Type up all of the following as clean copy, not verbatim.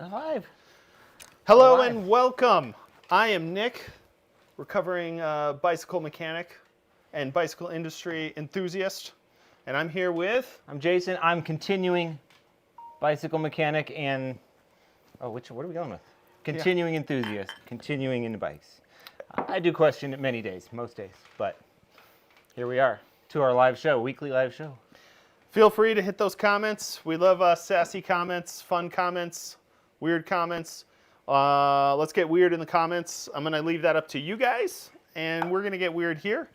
Live. Hello Live. and welcome. I am Nick, recovering bicycle mechanic and bicycle industry enthusiast, and I'm here with... I'm Jason. I'm continuing bicycle mechanic and what are we going with? Continuing enthusiast. Continuing into bikes. I do question it many days, most days, but here we are to our live show, weekly live show. Feel free to hit those comments. We love sassy comments, fun comments, weird comments. Let's get weird in the comments. I'm going to leave that up to you guys, and we're going to get weird here.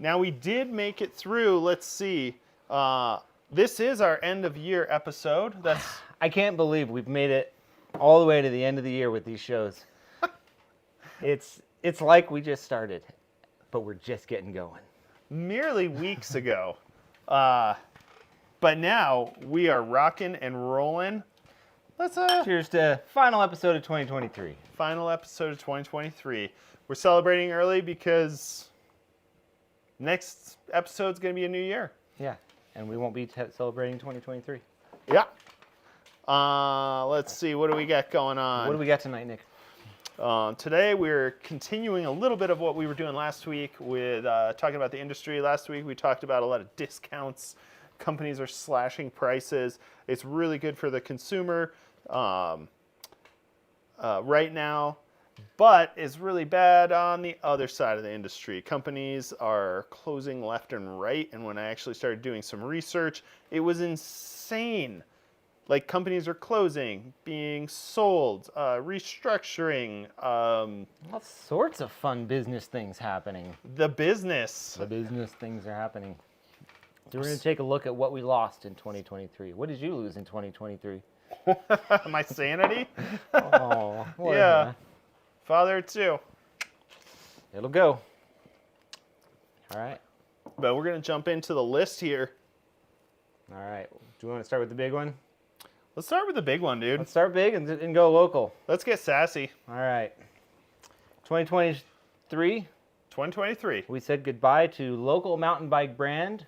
Now, we did make it through. Let's see. This is our end of year episode. I can't believe we've made it all the way to the end of the year with these shows. It's like we just started, but we're just getting going. Merely weeks ago. But now we are rocking and rolling. Let's Cheers to final episode of 2023. Final episode of 2023. We're celebrating early because next episode's going to be a new year. Yeah, and we won't be celebrating 2023. Yeah. Let's see. What do we got going on? What do we got tonight, Nick? Today we're continuing a little bit of what we were doing last week with talking about the industry. Last week we talked about a lot of discounts. Companies are slashing prices. It's really good for the consumer right now, but it's really bad on the other side of the industry. Companies are closing left and right, and when I actually started doing some research, it was insane. Like, companies are closing, being sold, restructuring. All sorts of fun business things happening. The business things are happening. So we're going to take a look at what we lost in 2023. What did you lose in 2023? My sanity? Oh, yeah. Father too. It'll go. All right. But we're going to jump into the list here. All right. Do you want to start with the big one? Let's start with the big one, dude. Let's start big and go local. Let's get sassy. All right. 2023. 2023. We said goodbye to local mountain bike brand,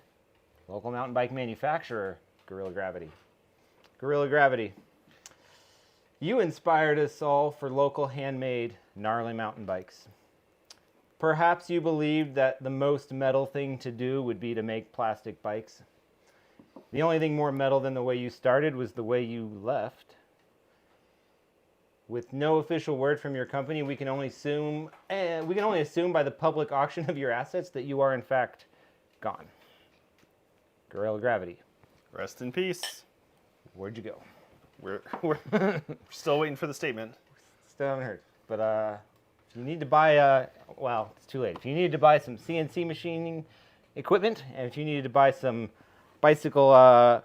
local mountain bike manufacturer, Gorilla Gravity. Gorilla Gravity. You inspired us all for local handmade gnarly mountain bikes. Perhaps you believed that the most metal thing to do would be to make plastic bikes. The only thing more metal than the way you started was the way you left. With no official word from your company, we can only assume by the public auction of your assets that you are in fact gone. Gorilla Gravity. Rest in peace. Where'd you go? We're still waiting for the statement. Still haven't heard. But if you need to buy, well, it's too late. If you needed to buy some CNC machining equipment, and if you needed to buy some bicycle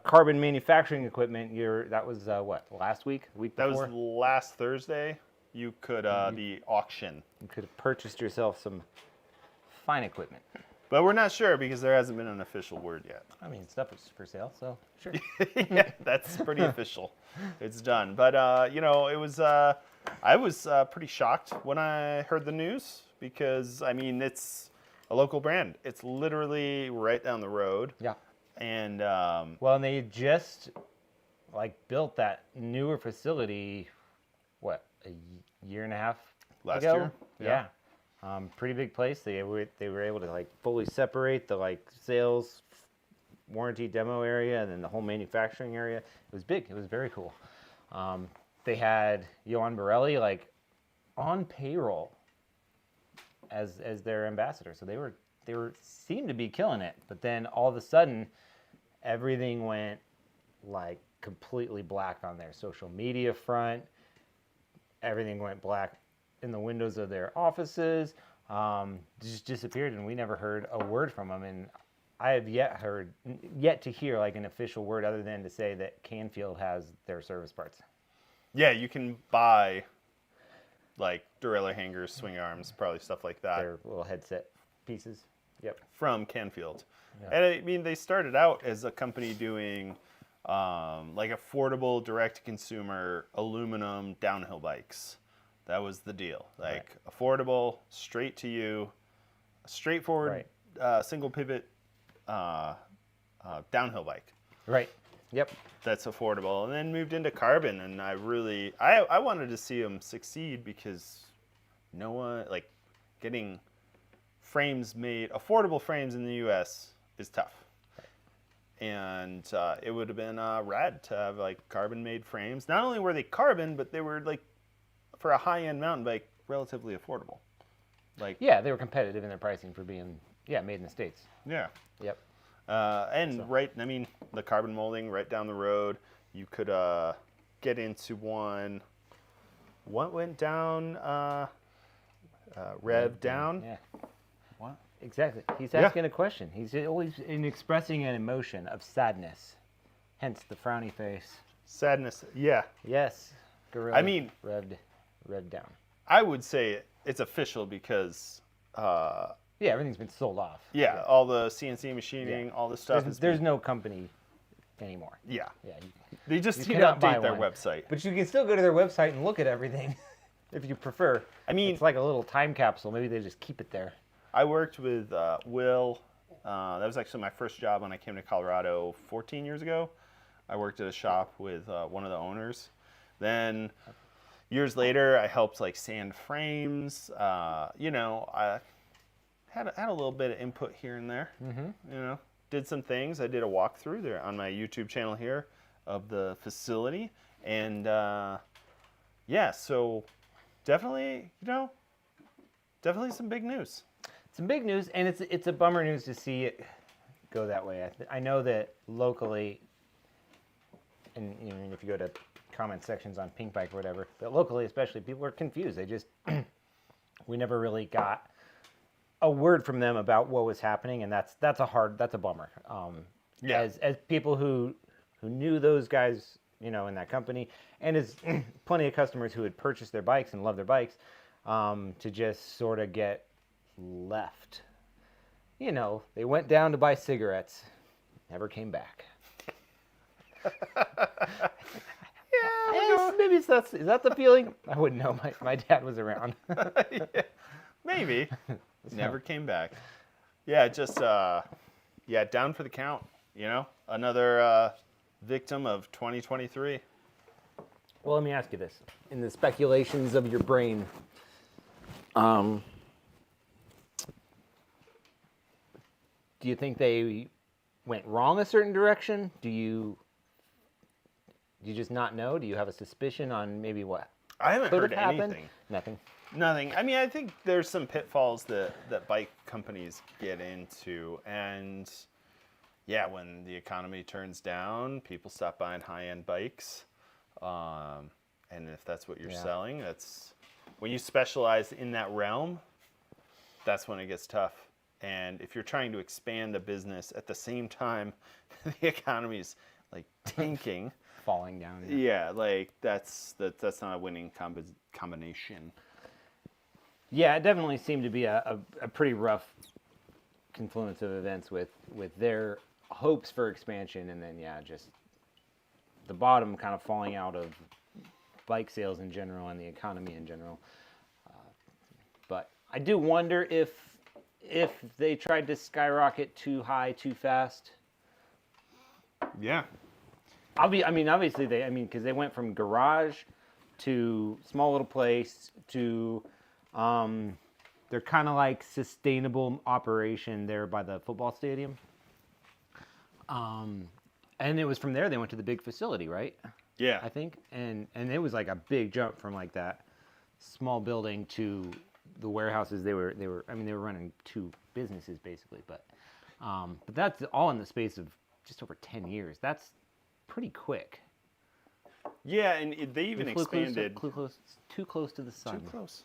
carbon manufacturing equipment, that was what, last week? The week before? That was last Thursday. You could, the auction. You could have purchased yourself some fine equipment. But we're not sure because there hasn't been an official word yet. I mean, stuff is for sale, so sure. Yeah, that's pretty official. It's done. But, it was, I was pretty shocked when I heard the news because, I mean, it's a local brand. It's literally right down the road. Yeah. And, well, and they just, built that newer facility, what, a year and a half last ago? year? Yeah. Pretty big place. They were able to fully separate the sales, warranty, demo area, and then the whole manufacturing area. It was big. It was very cool. They had Johan Borelli on payroll as their ambassador. So they seemed to be killing it. But then all of a sudden, everything went completely black on their social media front. Everything went black in the windows of their offices, just disappeared, and we never heard a word from them. And I have yet to hear an official word other than to say that Canfield has their service parts. Yeah, you can buy derailleur hangers, swing arms, probably stuff like that. Their little headset pieces. Yep. From Canfield. Yeah. And I mean, they started out as a company doing affordable direct-to-consumer aluminum downhill bikes. That was the deal. Affordable, straight to you, straightforward, single pivot downhill bike. Right. Yep. that's affordable, and then moved into carbon. And I wanted to see them succeed because no one like getting frames made, affordable frames in the U.S. is tough. And it would have been rad to have like carbon made frames. Not only were they carbon, but they were like for a high end mountain bike relatively affordable. Like Yeah, they were competitive in their pricing for being made in the States. yeah. Yep. I mean, the carbon molding right down the road, you could get into one. What went down? Rev down? Yeah. What? Exactly. He's asking a question. He's always expressing an emotion of sadness, hence the frowny face. Sadness. Yeah. Yes. Gorilla. I mean, revved down. I would say it's official because, Yeah, everything's been sold off. yeah, all the CNC machining, all the stuff There's no company anymore. Yeah. Yeah. They just You need to cannot buy update their one. website. But you can still go to their website and look at everything if you prefer. I mean, It's like a little time capsule. Maybe they just keep it there. I worked with Will. That was actually my first job when I came to Colorado 14 years ago. I worked at a shop with one of the owners. Then years later, I helped like sand frames. I had a little bit of input here and there. Mm-hmm. Did some things. I did a walkthrough there on my YouTube channel here of the facility, and so definitely, definitely some big news. Some big news, and it's a bummer news to see it go that way. I know that locally, and if you go to comment sections on Pink Bike or whatever, but locally especially, people are confused. They just we never really got a word from them about what was happening, and that's a bummer. As people who knew those guys, in that company, and as plenty of customers who had purchased their bikes and love their bikes, to just sort of get left. They went down to buy cigarettes, never came back. Maybe is that the feeling? I wouldn't know. My dad was around. Yeah, maybe. Never came back. Yeah, just down for the count. Another victim of 2023. Well, let me ask you this: in the speculations of your brain, do you think they went wrong a certain direction? Do you just not know? Do you have a suspicion on maybe what I haven't could heard have happened? anything. Nothing. I mean, I think there's some pitfalls that bike companies get into, and when the economy turns down, people stop buying high-end bikes, and if that's what you're selling, that's when you specialize in that realm. That's when it gets tough. And if you're trying to expand a business at the same time, the economy's like tanking, Falling down. like that's not a winning combination. Yeah, it definitely seemed to be a pretty rough confluence of events with their hopes for expansion, and then just the bottom kind of falling out of bike sales in general and the economy in general. But I do wonder if they tried to skyrocket too high too fast. Yeah. Obviously because they went from garage to small little place to they're kind of like sustainable operation there by the football stadium. And it was from there they went to the big facility, right? Yeah. I think, and it was like a big jump from like that small building to the warehouses. They were running two businesses basically, but that's all in the space of just over 10 years. That's pretty quick. Yeah, and they even expanded. Too close to the sun. Too close.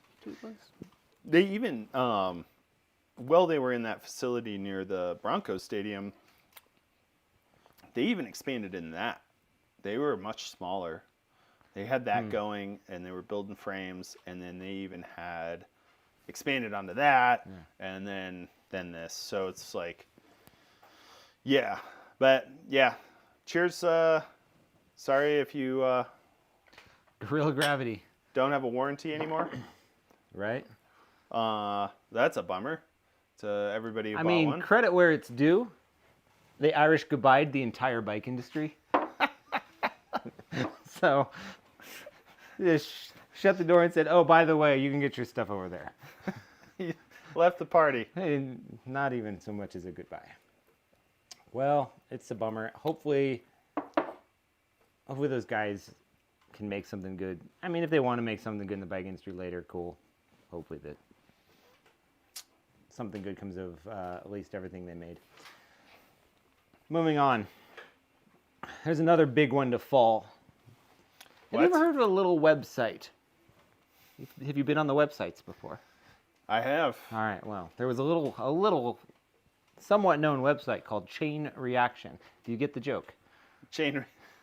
They even, they were in that facility near the Broncos Stadium. They even expanded in that. They were much smaller. They had that going, and they were building frames, and then they even had expanded onto that, and then this. So it's like, cheers. Sorry if you Guerrilla gravity, don't have a warranty anymore. right? That's a bummer to everybody who bought one. Credit where it's due. They Irish goodbye'd the entire bike industry. So just shut the door and said, "Oh, by the way, you can get your stuff over there." He left the party. And not even so much as a goodbye. Well, it's a bummer. Hopefully those guys can make something good. I mean, if they want to make something good in the bike industry later, cool. Hopefully that something good comes of at least everything they made. Moving on. There's another big one to fall. Have you What? ever heard of a little website? Have you been on the websites before? I have. All right. Well, there was a little, somewhat known website called Chain Reaction. Do you get the joke?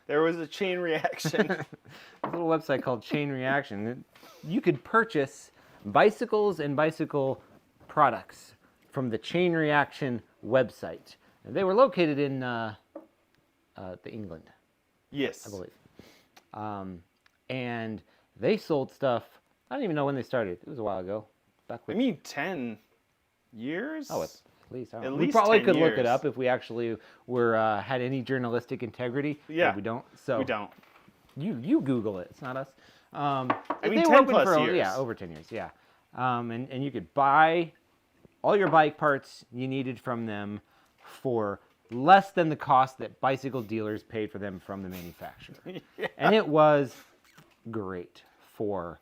There was a chain reaction. A little website called Chain Reaction. You could purchase bicycles and bicycle products from the Chain Reaction website. And they were located in England, Yes. I believe. And they sold stuff. I don't even know when they started. It was a while ago. Back I with, mean, 10 years? at least. I don't At know. We least probably 10 could look it years. up if we actually were had any journalistic integrity. Yeah. But we don't. So We don't. You Google it. It's not us. I mean, 10 plus years. Yeah, over 10 years. Yeah. And you could buy all your bike parts you needed from them for less than the cost that bicycle dealers paid for them from the manufacturer. Yeah. And it was great for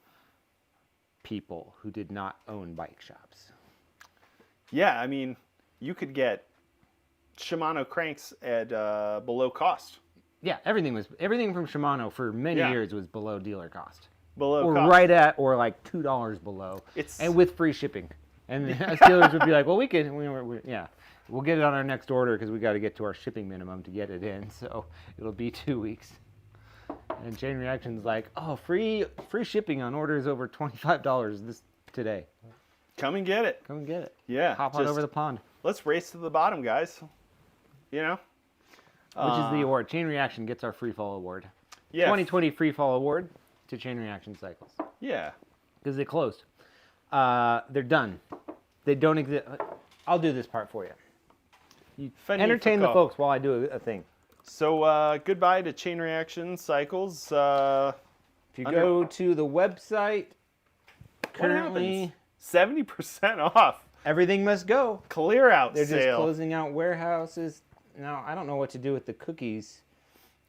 people who did not own bike shops. Yeah, I mean, you could get Shimano cranks at below cost. Yeah, everything from Shimano for many Yeah. years was below dealer cost. Below Or cost. right at, or like $2 below. It's- and with free shipping. And the dealers would be like, well, we'll get it on our next order because we got to get to our shipping minimum to get it in. So it'll be 2 weeks. And Chain Reaction's like, oh, free shipping on orders over $25 today. Come and get it. Come and get it. Yeah. Hop on over the pond. Let's race to the bottom, guys. You know? Which is the award. Chain Reaction gets our Free Fall Award. Yeah. 2020 Free Fall Award to Chain Reaction Cycles. Yeah. Because they closed. They're done. They don't exist. I'll do this part for you. You Fenny entertain the Foucault. folks while I do a thing. So goodbye to Chain Reaction Cycles. If you go to the website, What currently happens? 70% off. everything must go. Clear out They're just sale. closing out warehouses. Now, I don't know what to do with the cookies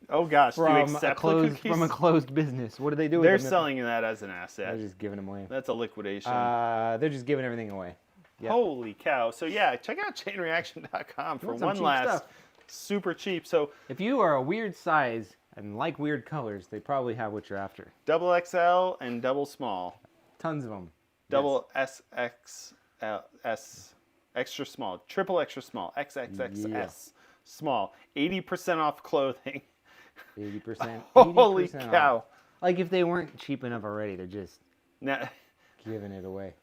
Oh gosh, do you from accept closed the cookies? from a closed business. What do they do with They're them? selling that as an They're asset. just giving them away. That's a liquidation. They're just giving everything away. Yep. Holy cow. So yeah, check out chainreaction.com for want some one cheap last stuff. super cheap. So If you are a weird size and like weird colors, they probably have what you're after. double XL and double small. Tons of them. Double SXL, S, extra small, triple extra small, XXXS Yeah. small, 80% off clothing. 80%. Holy 80% cow. off. Like if they weren't cheap enough already, they're just Now, giving it away.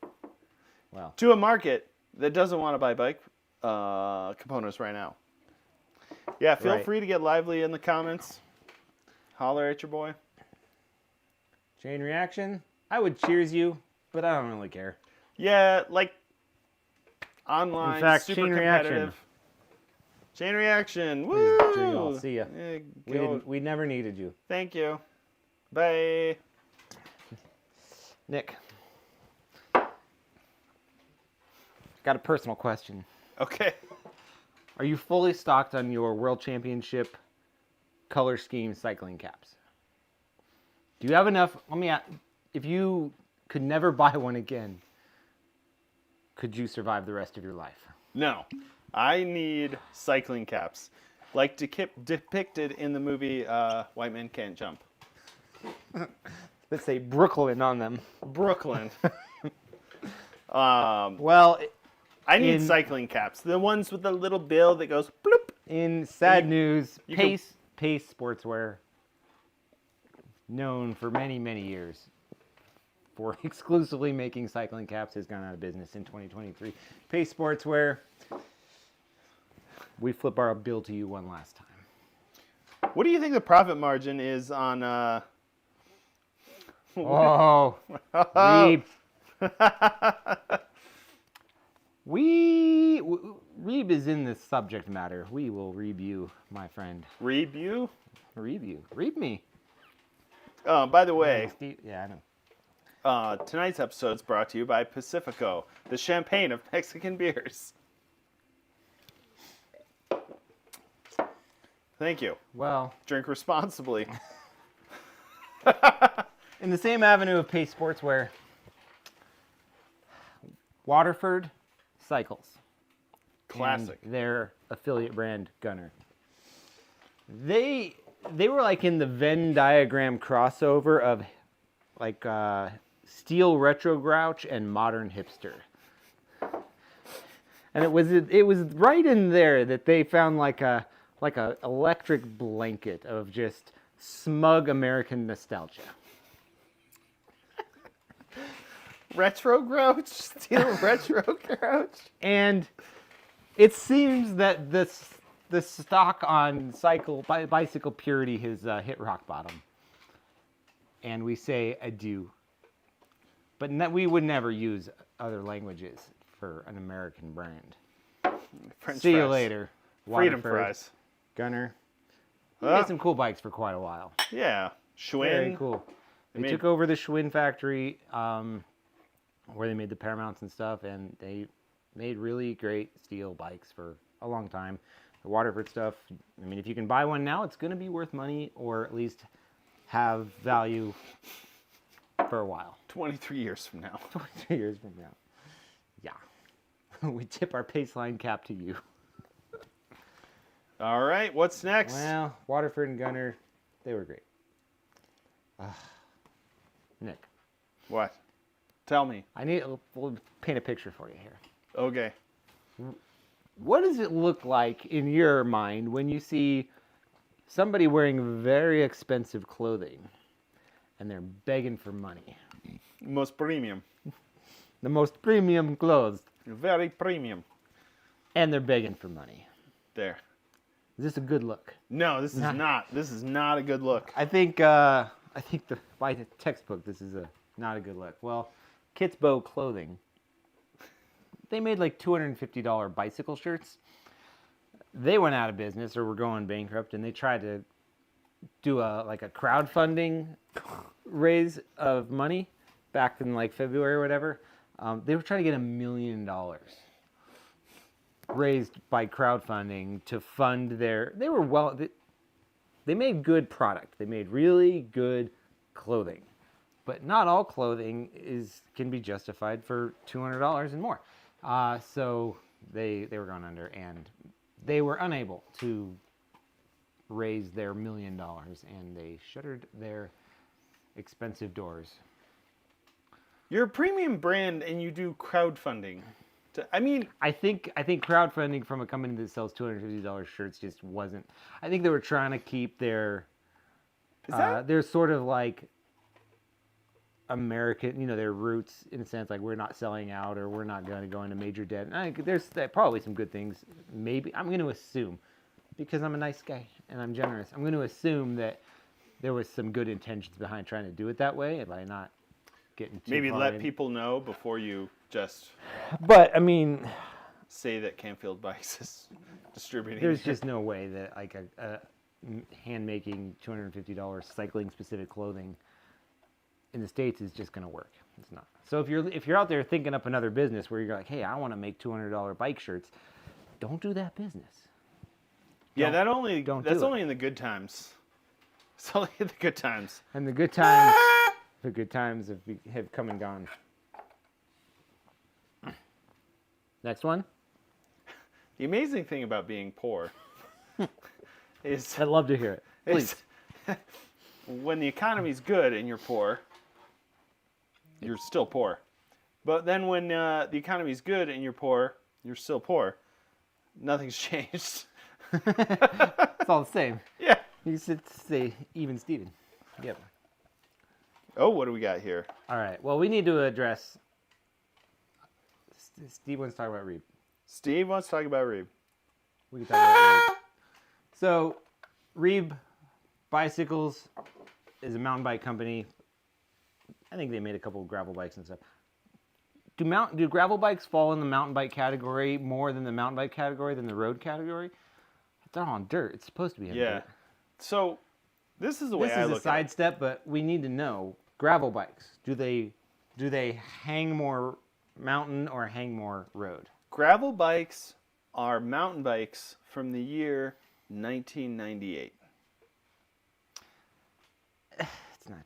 Well, to a market that doesn't want to buy bike components right now. Yeah, feel Right. free to get lively in the comments. Holler at your boy. Chain Reaction, I would cheers you, but I don't really care. Yeah, like online, In fact, super Chain Reaction. competitive. Chain Reaction. Cheers to Woo! you all. See ya. Yeah, We never needed you. Thank you. Bye. Nick, got a personal question. Okay. Are you fully stocked on your World Championship color scheme cycling caps? Do you have enough? Let me ask, if you could never buy one again, could you survive the rest of your life? No, I need cycling caps, like depicted in the movie White Men Can't Jump. Let's say Brooklyn on them. Brooklyn. Well, I need In- cycling caps. The ones with the little bill that goes bloop. in sad news, you can- Pace Sportswear, known for many, many years for exclusively making cycling caps, has gone out of business in 2023. Pace Sportswear, we flip our bill to you one last time. What do you think the profit margin is on? Oh, Reeb. Reeb is in this subject matter. We will reeb you, my friend. Reeb you? Reeb you. Reeb me. By the way, Yeah, I know. tonight's episode is brought to you by Pacifico, the champagne of Mexican beers. Thank you. Well, Drink responsibly. in the same avenue of Pace Sportswear, Waterford Cycles. Classic. And their affiliate brand, Gunner. They were like in the Venn diagram crossover of like steel retro grouch and modern hipster. And it was right in there that they found like a electric blanket of just smug American nostalgia. Retro grouch? Steel retro grouch? And it seems that the stock on bicycle purity has hit rock bottom. And we say adieu. But we would never use other languages for an American brand. French See you fries. later. Freedom Waterford, fries. Gunner. We made some cool bikes for quite a while. Yeah. Schwinn. Very cool. They took over the Schwinn factory where they made the Paramounts and stuff, and they made really great steel bikes for a long time. The Waterford stuff, I mean, if you can buy one now, it's going to be worth money or at least have value for a while. 23 years from now. 23 years from now. Yeah. We tip our Paceline cap to you. All right, what's next? Well, Waterford and Gunner, they were great. Nick. What? Tell me. We'll paint a picture for you here. Okay. What does it look like in your mind when you see somebody wearing very expensive clothing and they're begging for money? Most premium. The most premium clothes. Very premium. And they're begging for money. There. Is this a good look? No, this is not. This is not a good look. I think by the textbook, this is not a good look. Well, Kit's Bow Clothing. They made like $250 bicycle shirts. They went out of business or were going bankrupt, and they tried to do a crowdfunding raise of money back in like February or whatever. They were trying to get $1 million raised by crowdfunding to fund they made good product. They made really good clothing. But not all clothing can be justified for $200 and more. So they were going under, and they were unable to raise their $1 million, and they shuttered their expensive doors. You're a premium brand, and you do crowdfunding. I think crowdfunding from a company that sells $250 shirts just wasn't. I think they were trying to keep their their sort of like American, their roots in a sense, like we're not selling out or we're not going to go into major debt. And there's probably some good things. Maybe I'm going to assume, because I'm a nice guy and I'm generous, I'm going to assume that there was some good intentions behind trying to do it that way, and by not getting too Maybe far let in. people know before you just But I mean, say that Canfield Bikes is distributing. there's just no way that like a hand making $250 cycling specific clothing in the States is just going to work. It's not. So if you're out there thinking up another business where you're like, hey, I want to make $200 bike shirts, don't do that business. Yeah, that's do only in the good times. It's only in the good times. And the good times have come and gone. Next one. The amazing thing about being poor is I'd love to hear it. Please. when the economy's good and you're poor, you're still poor. But then when the economy's good and you're poor, you're still poor. Nothing's changed. It's all the same. Yeah. You should say even Steven. Yep. Oh, what do we got here? All right. Well, we need to address. Steve wants to talk about Reeb. Steve wants to talk about Reeb. We can talk about Reeb. So, Reeb Bicycles is a mountain bike company. I think they made a couple of gravel bikes and stuff. Do gravel bikes fall in the mountain bike category more than the mountain bike category than the road category? They're on dirt. It's supposed to be on dirt. So, This is the way This I is a look at it. sidestep, but we need to know gravel bikes. Do they hang more mountain or hang more road? Gravel bikes are mountain bikes from the year 1998. It's not.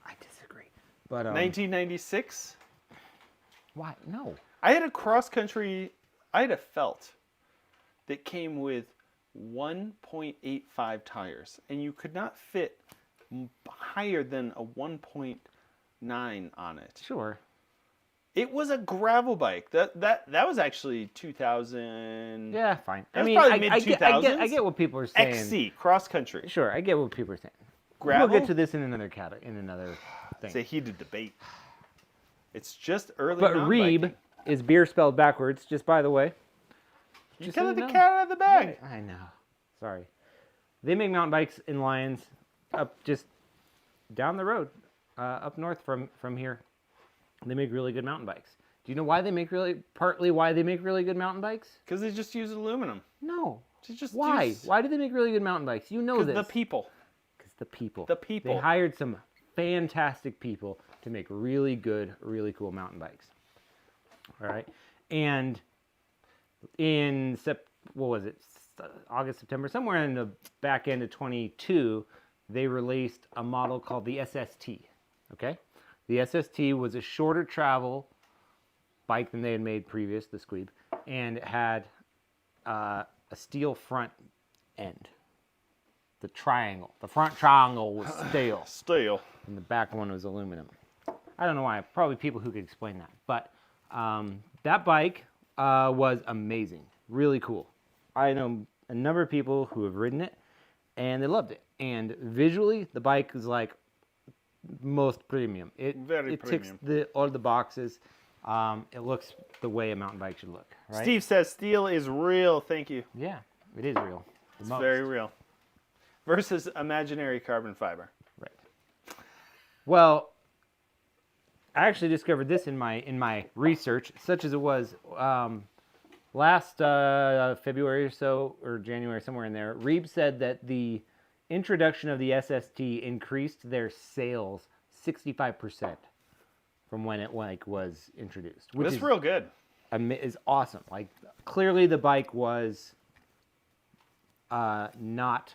I disagree. But 1996. why? No. I had a felt that came with 1.85 tires, and you could not fit higher than a 1.9 on it. Sure. It was a gravel bike. That was actually 2000. Yeah, fine. That was I probably mean, I mid-2000s. get what people are saying. XC cross country. Sure, I get what people are saying. Gravel? We'll get to this in another thing. It's a heated debate. It's just early. But mountain Reeb biking. is beer spelled backwards, just by the way. You Just got so the you know. cat out of the bag. I know. Sorry. They make mountain bikes in Lyons, up just down the road, up north from here. They make really good mountain bikes. Do you know why they make partly why they make really good mountain bikes? Because they just use aluminum. No. Just Why? use- Why do they make really good mountain bikes? You know Because this. the people. Because the people. The people. They hired some fantastic people to make really good, really cool mountain bikes. All right. And in August, September, somewhere in the back end of 22, they released a model called the SST. Okay. The SST was a shorter travel bike than they had made previous, the Squeeb, and it had a steel front end. The front triangle was steel, Steel. and the back one was aluminum. I don't know why. Probably people who could explain that. But that bike was amazing, really cool. I know a number of people who have ridden it, and they loved it. And visually, the bike is like most premium. It ticks all the boxes. It looks the way a mountain bike should look. Right? Steve says steel is real. Thank you. Yeah, it is real. It's very real. Versus imaginary carbon fiber. Right. Well, I actually discovered this in my research, such as it was last February or so, or January, somewhere in there. Reeb said that the introduction of the SST increased their sales 65% from when it was introduced, which That's is real good. is awesome. Like clearly the bike was not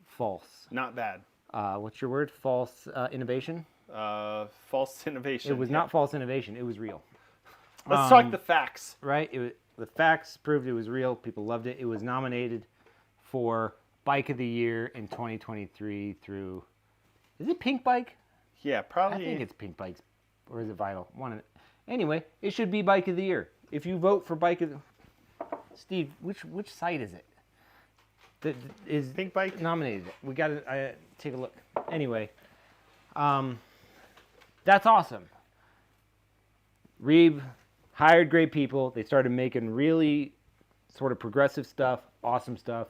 false. Not bad. What's your word? False innovation? False innovation. It was not false innovation. It was real. Let's talk the facts. Right? The facts proved it was real. People loved it. It was nominated for Bike of the Year in 2023 through... Is it Pink Bike? Yeah, probably. I think it's Pink Bikes. Or is it Vital? Anyway, it should be Bike of the Year. If you vote for Bike of the... Steve, which site is it? That is Pink Bike? nominated. We got to take a look. Anyway, that's awesome. Reeb hired great people. They started making really sort of progressive stuff, awesome stuff.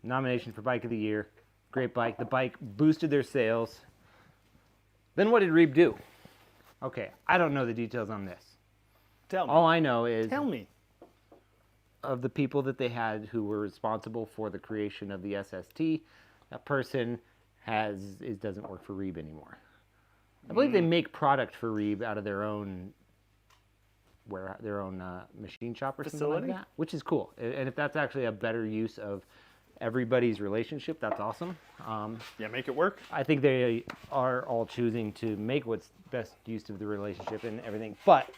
Nomination for Bike of the Year. Great bike. The bike boosted their sales. Then what did Reeb do? Okay, I don't know the details on this. Tell me. All I know is Tell me. of the people that they had who were responsible for the creation of the SST, that person doesn't work for Reeb anymore. I believe they make product for Reeb out of their own machine shop or Facility? something like that, which is cool. And if that's actually a better use of everybody's relationship, that's awesome. Yeah, make it work. I think they are all choosing to make what's best use of the relationship and everything. But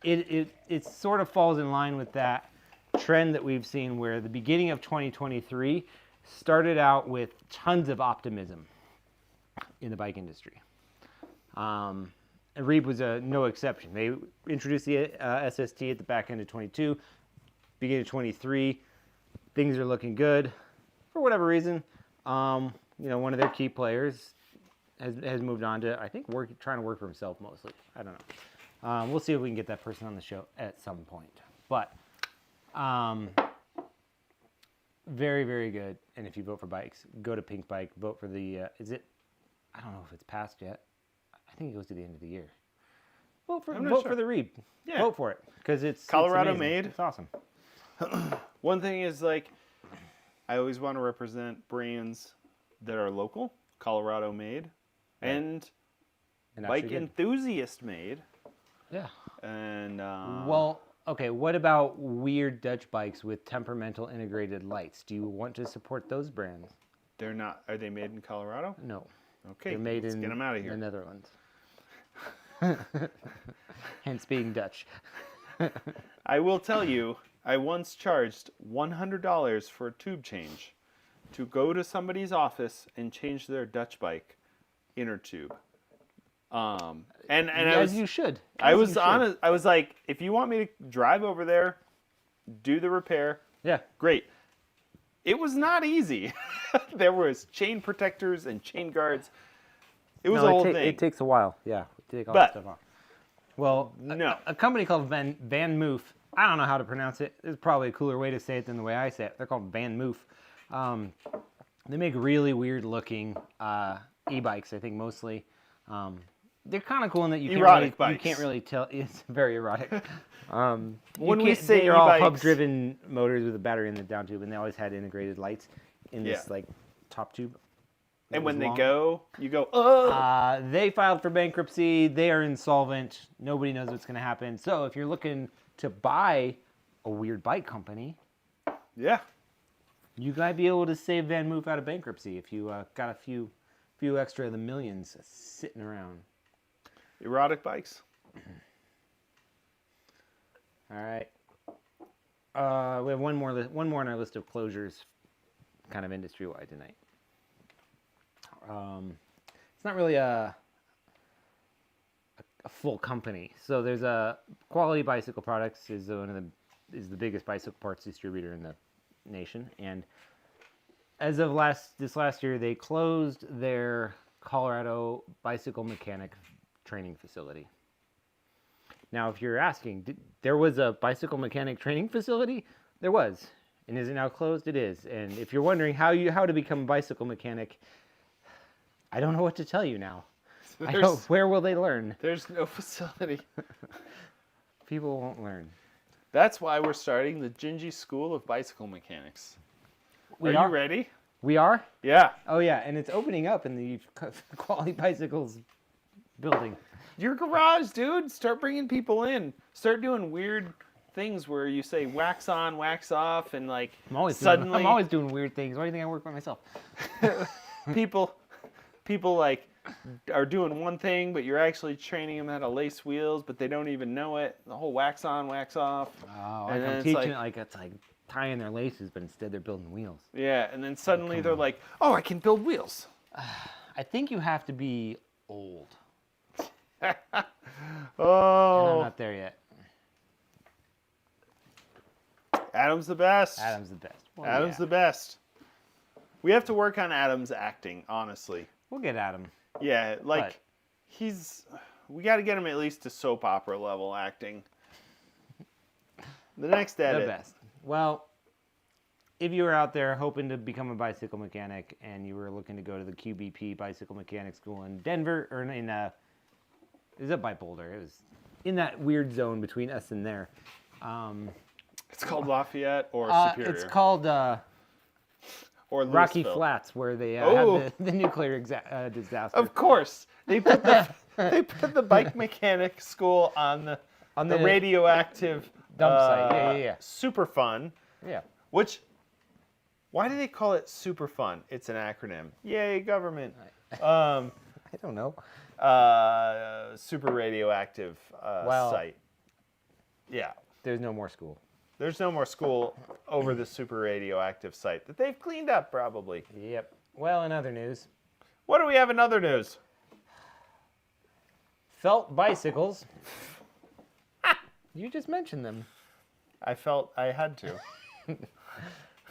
it sort of falls in line with that trend that we've seen where the beginning of 2023 started out with tons of optimism in the bike industry. And Reeb was no exception. They introduced the SST at the back end of 22, beginning of 23. Things are looking good. For whatever reason, one of their key players has moved on to, I think, trying to work for himself mostly. I don't know. We'll see if we can get that person on the show at some point. But very, very good. And if you vote for bikes, go to Pink Bike. Vote for the, I don't know if it's passed yet. I think it goes to the end of the year. Vote for the Reeb. Yeah. Vote for it because it's Colorado amazing. made. It's awesome. One thing is, like, I always want to represent brands that are local, Colorado made, Right. and And bike actually good. enthusiast made. Yeah. And Well, okay. What about weird Dutch bikes with temperamental integrated lights? Do you want to support those brands? they're not. Are they made in Colorado? No. Okay, They're made let's in get them out of the here. Netherlands. Hence being Dutch. I will tell you, I once charged $100 for a tube change to go to somebody's office and change their Dutch bike inner tube. And I As was you should. I As was you should. honest. I was like, if you want me to drive over there, do the repair, Yeah. great. It was not easy. There was chain protectors and chain guards. It was a whole thing. It takes a while. Yeah. To take all But- that stuff off. Well, No. a company called Van Moof. I don't know how to pronounce it. There's probably a cooler way to say it than the way I say it. They're called Van Moof. They make really weird looking e-bikes. I think mostly. They're kind of cool in that you Erotic can't really, bikes. you can't really tell. It's very erotic. When we say they're all e-bikes- hub-driven motors with a battery in the down tube, and they always had integrated lights in this Yeah. like top tube. And It when was they long. go, you go, oh. They filed for bankruptcy. They are insolvent. Nobody knows what's going to happen. So if you're looking to buy a weird bike company, Yeah. you might be able to save Van Moof out of bankruptcy if you got a few extra of the millions sitting around. Erotic bikes. All right. We have one more on our list of closures, kind of industry-wide tonight. It's not really a full company. So there's a Quality Bicycle Products is is the biggest bicycle parts distributor in the nation, and as of this last year, they closed their Colorado bicycle mechanic training facility. Now, if you're asking, there was a bicycle mechanic training facility? There was. And is it now closed? It is. And if you're wondering how to become a bicycle mechanic, I don't know what to tell you now. Where will they learn? There's no facility. People won't learn. That's why we're starting the Gingy School of Bicycle Mechanics. Are you ready? We are? Yeah. Oh, yeah. And it's opening up in the Quality Bicycles building. Your garage, dude. Start bringing people in. Start doing weird things where you say wax on, wax off, and like I'm always doing weird things. Why do you think I work by myself? people like are doing one thing, but you're actually training them how to lace wheels, but they don't even know it. The whole wax on, wax off. Oh, And then I'm it's teaching like- it like it's like tying their laces, but instead they're building wheels. Yeah, and then suddenly they're like, "Oh, I can build wheels." I think you have to be old. And I'm Oh, not there yet. Adam's the best. Adam's the best. Well, Adam's yeah. the best. We have to work on Adam's acting, honestly. We'll get Adam. Yeah, like But- we got to get him at least to soap opera level acting. The next edit. The best. Well, if you were out there hoping to become a bicycle mechanic and you were looking to go to the QBP Bicycle Mechanic School in Denver, or in is it by Boulder? It was in that weird zone between us and there. It's called Lafayette or Superior. It's called or Rocky Louisville. Flats, where they Oh. had the nuclear disaster. Of course, they put the bike mechanic school on the the radioactive dump site. Yeah. Super fun. Yeah. Which, why do they call it Super Fun? It's an acronym. Yay, government. I don't know. Super radioactive Well- site. Yeah. There's no more school. There's no more school over the super radioactive site that they've cleaned up, probably. Yep. Well, in other news, What do we have in other news? felt bicycles. You just mentioned them. I felt I had to.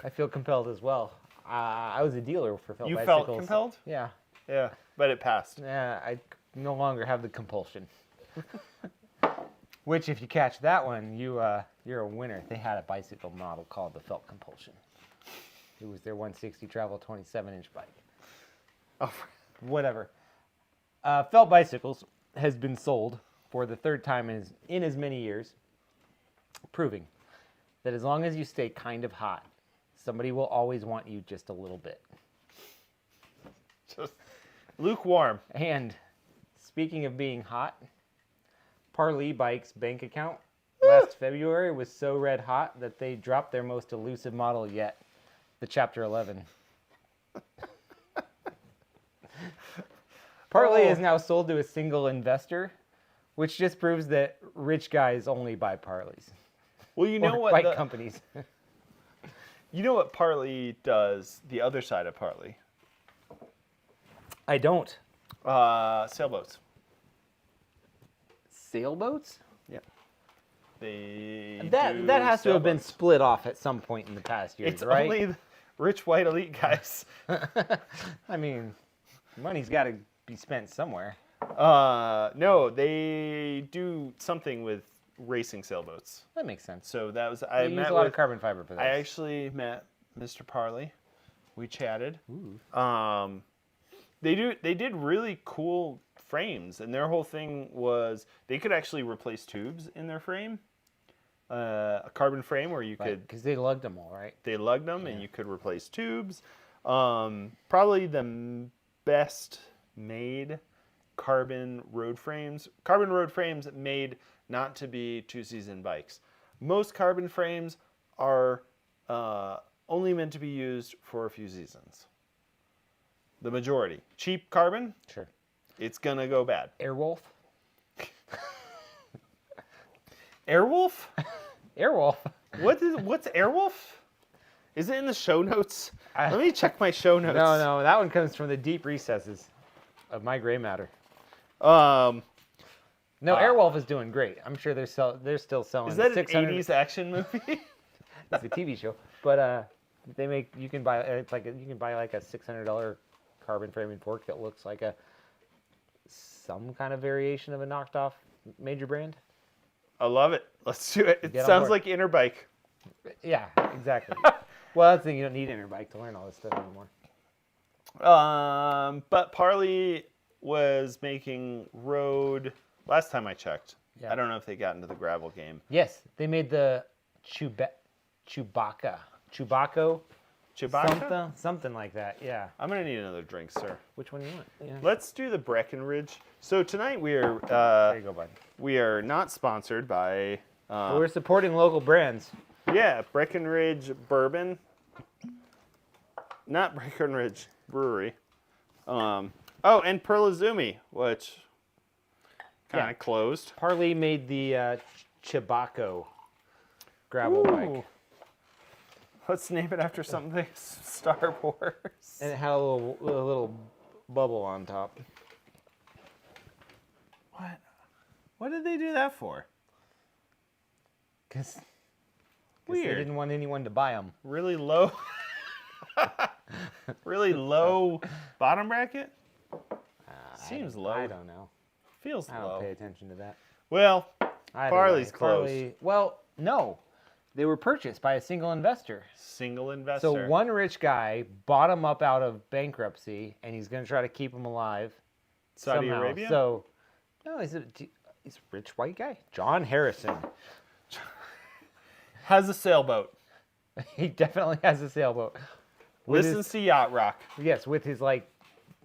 I feel compelled as well. I was a dealer for felt You bicycles. felt compelled? Yeah. Yeah, but it passed. Yeah, I no longer have the compulsion. Which, if you catch that one, you're a winner. They had a bicycle model called the Felt Compulsion. It was their 160 travel 27-inch bike. Oh, Whatever. Felt Bicycles has been sold for the third time in as many years, proving that as long as you stay kind of hot, somebody will always want you just a little bit. Just lukewarm. And speaking of being hot, Parley Bike's bank account last February was so red hot that they dropped their most elusive model yet, the Chapter 11. Parley is now sold to a single investor, which just proves that rich guys only buy Parleys. Well, you know Or what? bike companies. You know what Parley does? The other side of Parley. I don't. Sailboats. Sailboats? Yeah. They That do has to have been sailboats. split off at some point in the past years, It's right? only the rich white elite guys. I mean, money's got to be spent somewhere. No, they do something with racing sailboats. That makes sense. So that was They use a lot of carbon fiber for that. I actually met Mr. Parley. We chatted. Ooh. They did really cool frames, and their whole thing was they could actually replace tubes in their frame. A carbon frame where you could Because they lugged them all, right? they lugged them and you could replace tubes. Probably the best made carbon road frames made not to be two-season bikes. Most carbon frames are only meant to be used for a few seasons. The majority. Cheap carbon, Sure. it's gonna go bad. Airwolf? Airwolf? Airwolf. What's Airwolf? Is it in the show notes? I- Let me check my show notes. No, that one comes from the deep recesses of my gray matter. No, Airwolf is doing great. I'm sure they're still selling. Is that an 600 '80s action movie? It's a TV show, but you can buy like a $600 carbon framing fork that looks like some kind of variation of a knocked off major brand. I love it. Let's do it. It Get on sounds board. like Interbike. Yeah, exactly. Well, that's the thing. You don't need Interbike to learn all this stuff anymore. But Parley was making road last time I checked. Yeah. I don't know if they got into the gravel game. Yes, they made the Chewbacca. Chewbacca? Something like that. Yeah. I'm gonna need another drink, sir. Which one do you want? Yeah. Let's do the Breckenridge. So tonight we are There you go, bud. we are not sponsored by We're supporting local brands. Breckenridge Bourbon. Not Breckenridge Brewery. And Perlizumi, which kind of Yeah. closed. Parley made the Chewbacca gravel bike, Let's name it after something Star Wars. and it had a little bubble on top. What? What did they do that for? Because they Weird. didn't want anyone to buy them. Really low. Really low bottom bracket? Seems low. I don't know. Feels I don't low. pay attention to that. Well, Either Parley's way, closed. Well, no. They were purchased by a single investor. single investor. So one rich guy bought them up out of bankruptcy, and he's going to try to keep them alive. Saudi somehow. Arabia? So, no, he's a rich white guy. John Harrison. has a sailboat. He definitely has a sailboat. With Listens to Yacht Rock. yes, with his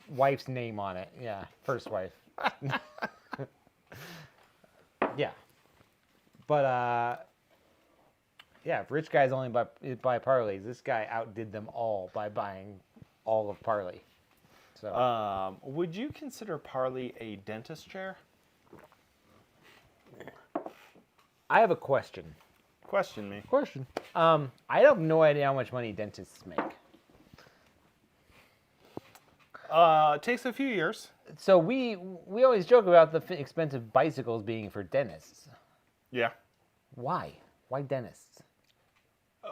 wife's name on it. Yeah, first wife. Yeah, but yeah, if rich guys only buy Parleys, this guy outdid them all by buying all of Parley. So Would you consider Parley a dentist chair? I have a question. Question me. I have no idea how much money dentists make. It takes a few years. So we always joke about the expensive bicycles being for dentists. Yeah. Why? Why dentists?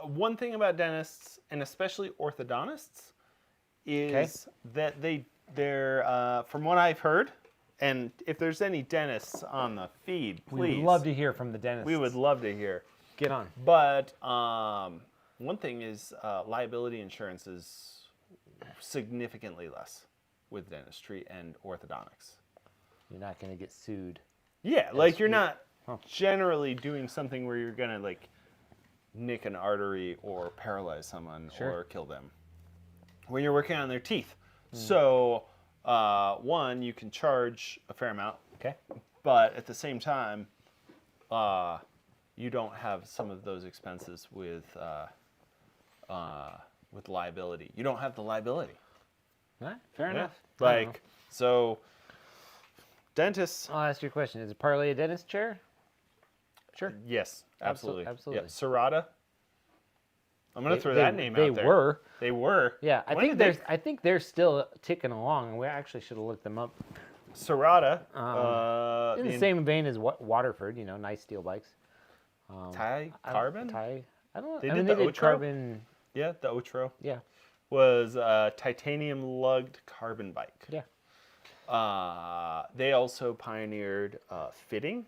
One thing about dentists, and especially orthodontists, is that they're from what I've heard, and if there's any dentists on the feed, please. We would love to hear from the dentist. We would love to hear. Get on. But one thing is liability insurance is significantly less with dentistry and orthodontics. You're not going to get sued. Yeah, like you're not generally doing something where you're going to nick an artery or paralyze someone Sure. or kill them when you're working on their teeth. So, one, you can charge a fair amount, Okay. but at the same time, you don't have some of those expenses with liability. You don't have the liability. All right, fair enough. I don't know. Like, so, dentists, I'll ask you a question. Is it partly a dentist chair? Sure. yes, absolutely. Absolutely. Yeah, Serrata. I'm going to throw that name They out there. were. They were. Yeah, I When think did I think they're still ticking along, and we actually should have looked them up. Serrata. In the same vein as Waterford, nice steel bikes. Thai I don't- Carbon? Thai. I don't know. They I mean, did they the did Otro? carbon. Yeah, the Otro Yeah. was a titanium lugged carbon bike. Yeah. They also pioneered fitting.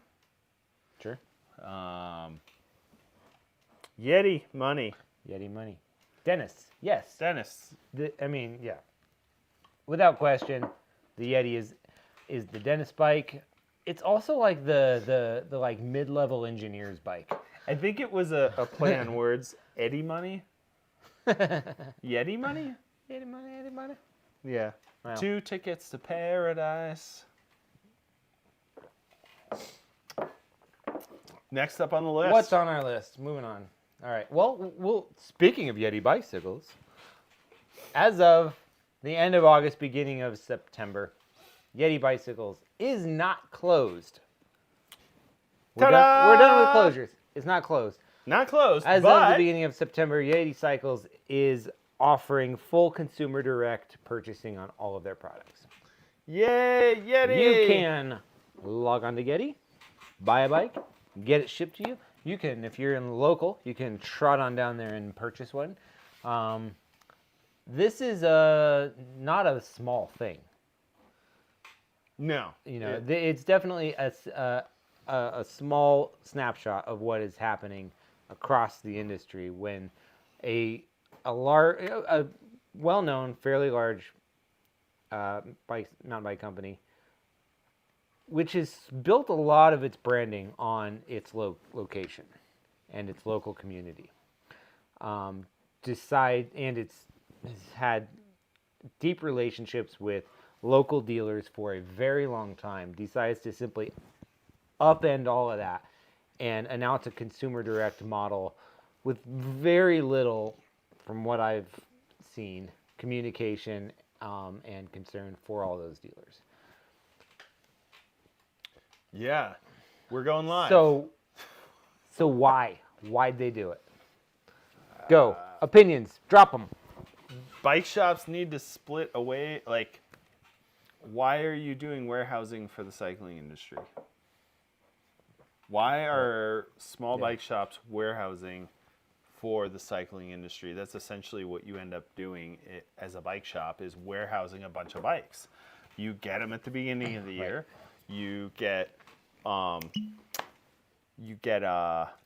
Sure. Yeti money. Yeti money. Dentists. Yes. Dentists. I mean, yeah. Without question, the Yeti is the dentist bike. It's also like the like mid-level engineer's bike. I think it was a play on words. Eddie money. Yeti money. Yeti money. Yeti money. Yeah. Wow. 2 tickets to paradise. Next up on the list. What's on our list? Moving on. All right. Well, speaking of Yeti bicycles, as of the end of August, beginning of September, Yeti bicycles is not closed. We're done with closures. It's not closed. Not closed, As but of the beginning of September, Yeti Cycles is offering full consumer direct purchasing on all of their products. yay, Yeti! You can log on to Yeti, buy a bike, get it shipped to you. You can, if you're in the local, you can trot on down there and purchase one. This is not a small thing. No. It's definitely a small snapshot of what is happening across the industry when a well-known, fairly large mountain bike company, which has built a lot of its branding on its location and its local community, has had deep relationships with local dealers for a very long time, decides to simply upend all of that and announce a consumer direct model with very little, from what I've seen, communication and concern for all those dealers. Yeah. We're going live. So why? Why'd they do it? Go. Opinions. Drop them. Bike shops need to split away. Like, why are you doing warehousing for the cycling industry? Why are small bike shops warehousing for the cycling industry? That's essentially what you end up doing as a bike shop, is warehousing a bunch of bikes. You get them at the beginning of the year. You get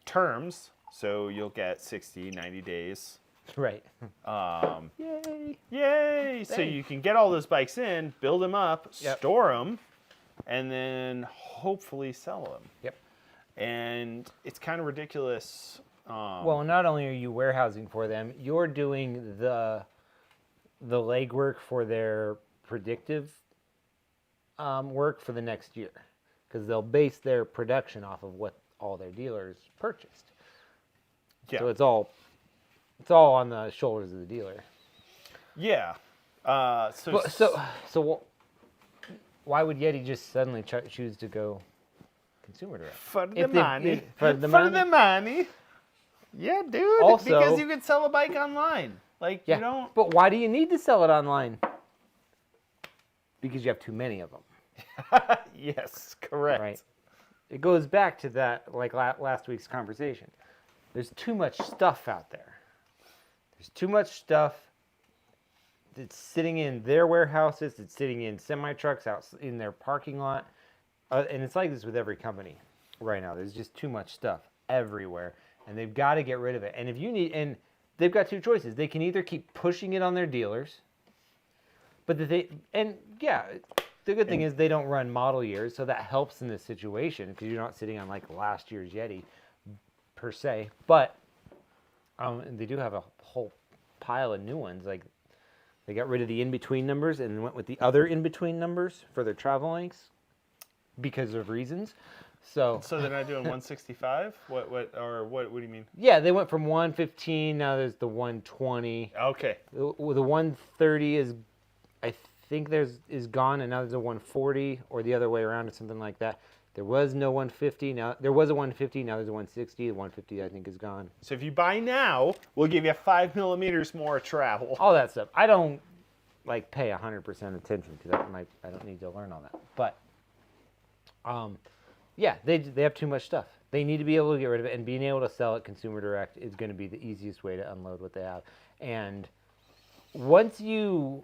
terms, so you'll get 60, 90 days. Right. Yay! Yay! So you can get all those bikes in, build them up, store them, and then hopefully sell them. Yep. And it's kind of ridiculous. Well, not only are you warehousing for them, you're doing the legwork for their predictive work for the next year, because they'll base their production off of what all their dealers purchased. Yeah. So it's all on the shoulders of the dealer. Yeah. So why would Yeti just suddenly choose to go consumer direct? For the money. For the money. Yeah, dude. Also, because you can sell a bike online. Like, you don't. But why do you need to sell it online? Because you have too many of them. Yes, correct. Right. It goes back to that, like last week's conversation. There's too much stuff out there. There's too much stuff that's sitting in their warehouses. It's sitting in semi-trucks out in their parking lot. And it's like this with every company right now. There's just too much stuff everywhere. And they've got to get rid of it. And if you need, and they've got two choices. They can either keep pushing it on their dealers, but the good thing is they don't run model years, so that helps in this situation because you're not sitting on like last year's Yeti per se. But they do have a whole pile of new ones. Like They got rid of the in-between numbers and went with the other in-between numbers for their travel lengths because of reasons. So they're not doing 165? What do you mean? yeah, they went from 115. Now there's the 120. Okay. The 130 is, I think is gone, and now there's a 140, or the other way around, or something like that. There was no 150. Now there was a 150. Now there's a 160. The 150 I think is gone. So if you buy now, we'll give you 5 millimeters more travel. All that stuff. I don't like pay 100% attention to that. I don't need to learn all that. But yeah, they have too much stuff. They need to be able to get rid of it, and being able to sell it consumer direct is going to be the easiest way to unload what they have. And once you,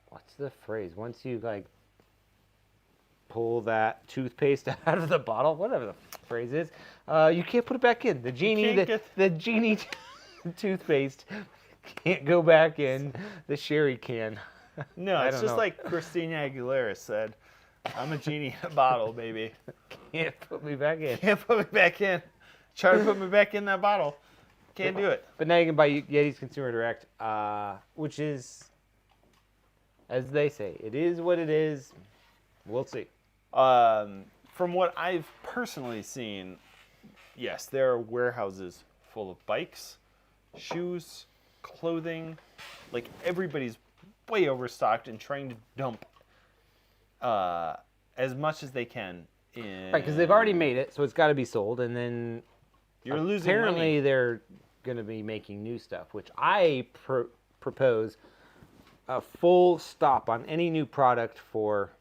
what's the phrase? Once you like pull that toothpaste out of the bottle, whatever the phrase is, you can't put it back in. The genie, the genie toothpaste can't go back in the sherry can. No, it's just like Christina Aguilera said. I'm a genie in a bottle, baby. Can't put me back in. Can't put me back in. Try to put me back in that bottle. Can't do it. But now you can buy Yeti's Consumer Direct, which is, as they say, it is what it is. We'll see. From what I've personally seen, yes, there are warehouses full of bikes, shoes, clothing. Like, everybody's way overstocked and trying to dump as much as they can in. Right, because they've already made it, so it's got to be sold, and then you're losing apparently money. they're going to be making new stuff, which I propose a full stop on any new product for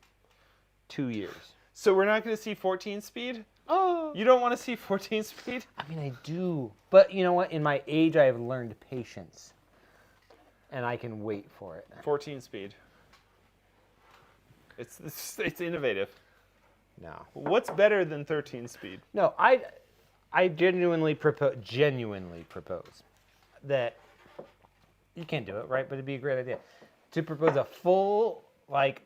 2 years. So we're not going to see 14 speed? Oh, You don't want to see 14 speed? I mean, I do, but you know what? In my age, I have learned patience, and I can wait for it. 14 speed. It's innovative. No. What's better than 13 speed? No, I genuinely propose that you can't do it, right? But it'd be a great idea to propose a full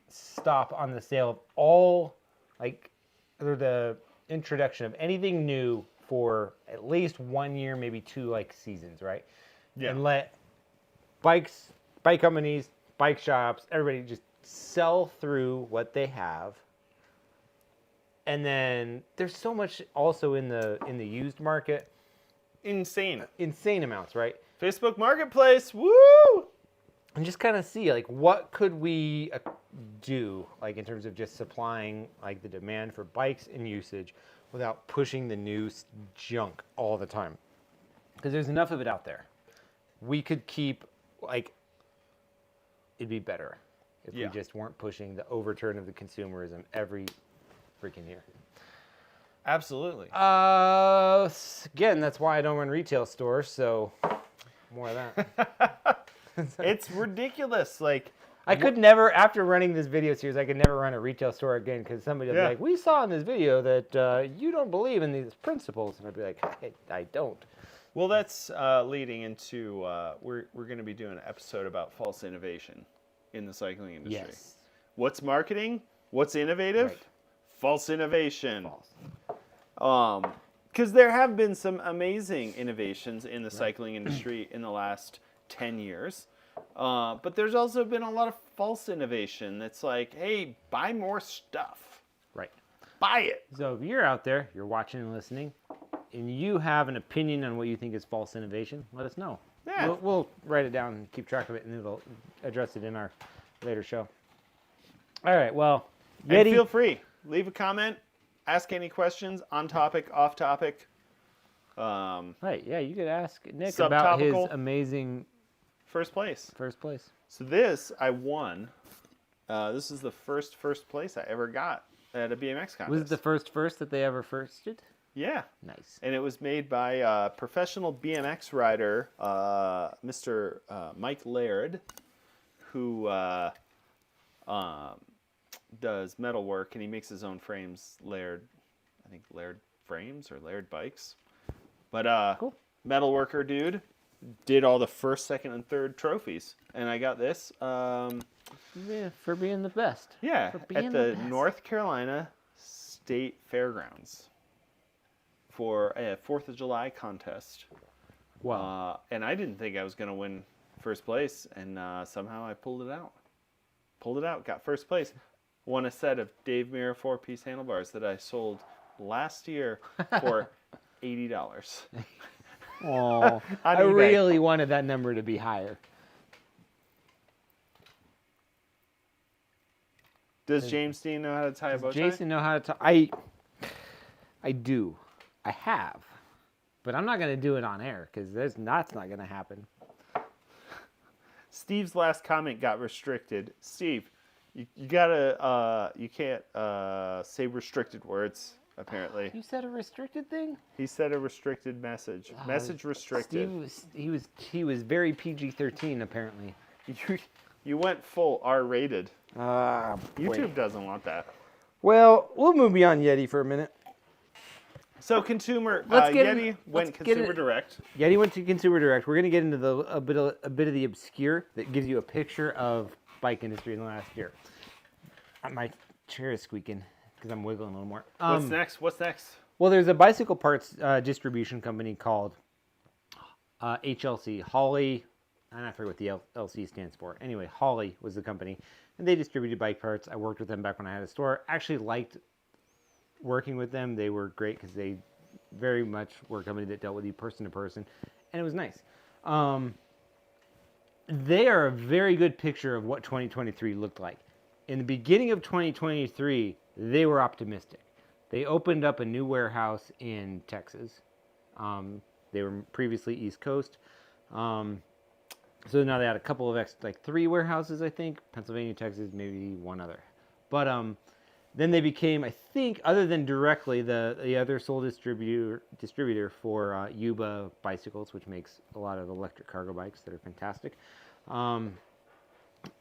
stop on the sale of all or the introduction of anything new for at least 1 year, maybe 2 seasons, right? Yeah. And let bike companies, bike shops, everybody just sell through what they have. And then there's so much also in the used market. Insane Amounts, right? Facebook Marketplace, woo! And just kind of see what could we do in terms of just supplying the demand for bikes and usage without pushing the new junk all the time, because there's enough of it out there. We could keep it'd be better if we just weren't pushing the overturn of the consumerism every freaking year. Absolutely. Again, that's why I don't run retail stores, so more of that. It's ridiculous. I could never, after running this video series, I could never run a retail store again, because somebody would be like, we saw in this video that you don't believe in these principles. And I'd be like, I don't. Well, that's leading into, we're going to be doing an episode about false innovation in the cycling industry. Yes. What's marketing? What's innovative? Right. False innovation. False. Because there have been some amazing innovations in the cycling industry in the last 10 years. But there's also been a lot of false innovation that's like, hey, buy more stuff. Right. Buy it. So if you're out there, you're watching and listening, and you have an opinion on what you think is false innovation, let us know. Yeah. We'll write it down and keep track of it, and it'll address it in our later show. All right, well, And Yeti. feel free. Leave a comment. Ask any questions, on topic, off topic. Right, yeah, you could ask Nick about his Subtopical. amazing First place. first place. So this, I won. This is the first place I ever got at a BMX contest. Was it the first that they ever firsted? Yeah. Nice. And it was made by professional BMX rider, Mr. Mike Laird, who does metal work, and he makes his own frames. Laird, I think Laird Frames or Laird Bikes. But Cool. metal worker dude did all the first, second, and third trophies, and I got this. Yeah, for being the best. Yeah, For being at the the best. North Carolina State Fairgrounds for a 4th of July contest. Wow. And I didn't think I was going to win first place, and somehow I pulled it out. Got first place. Won a set of Dave Mirra 4-piece handlebars that I sold last year for $80. Oh, I eBay. really wanted that number to be higher. Does James Dean know how to tie a bow tie? Jason know how to tie? I do. I have. But I'm not going to do it on air because that's not going to happen. Steve's last comment got restricted. Steve, you gotta, you can't say restricted words, apparently. You said a restricted thing? He said a restricted message. Message restricted. Steve he was very PG-13 apparently. You went full R-rated. Boy. YouTube doesn't want that. Well, we'll move beyond Yeti for a minute. So consumer, Let's get Yeti went consumer direct. Yeti went to consumer direct. We're going to get into a bit of the obscure that gives you a picture of bike industry in the last year. My chair is squeaking because I'm wiggling a little more. What's next? Well, there's a bicycle parts distribution company called HLC, Holly. I forget what the LC stands for. Anyway, Holly was the company, and they distributed bike parts. I worked with them back when I had a store. Actually liked working with them. They were great because they very much were a company that dealt with you person to person, and it was nice. They are a very good picture of what 2023 looked like. In the beginning of 2023, they were optimistic. They opened up a new warehouse in Texas. They were previously East Coast. So now they had a couple of 3 warehouses, I think. Pennsylvania, Texas, maybe one other. But then they became, I think, other than directly, the other sole distributor for Yuba bicycles, which makes a lot of electric cargo bikes that are fantastic.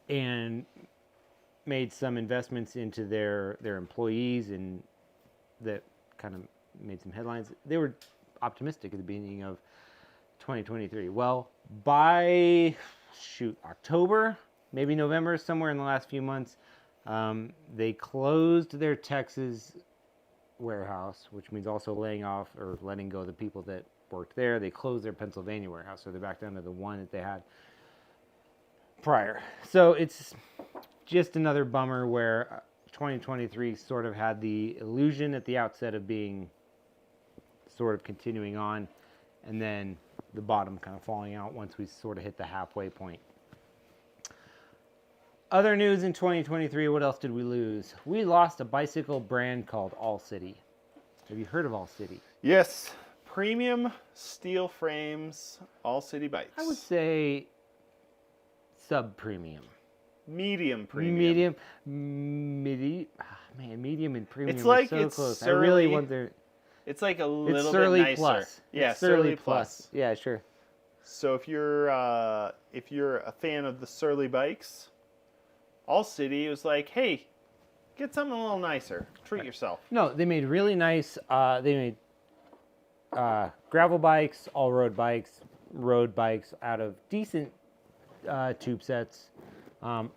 And made some investments into their employees, and that kind of made some headlines. They were optimistic at the beginning of 2023. Well, by October, maybe November, somewhere in the last few months, they closed their Texas warehouse, which means also laying off or letting go the people that worked there. They closed their Pennsylvania warehouse, so they're back down to the one that they had prior. So it's just another bummer where 2023 sort of had the illusion at the outset of being sort of continuing on, and then the bottom kind of falling out once we sort of hit the halfway point. Other news in 2023, what else did we lose? We lost a bicycle brand called All City. Have you heard of All City? Yes. Premium steel frames, All City bikes. I would say sub-premium. Medium premium. Medium and premium It's like are so it's close. Surly. I really want their... It's like a little It's bit Surly nicer. Plus. Yeah, it's Surly Plus. Yeah, sure. So if you're a fan of the Surly bikes, All City was like, hey, get something a little nicer. Treat yourself. No, they made really nice. They made gravel bikes, all-road bikes, road bikes out of decent tube sets.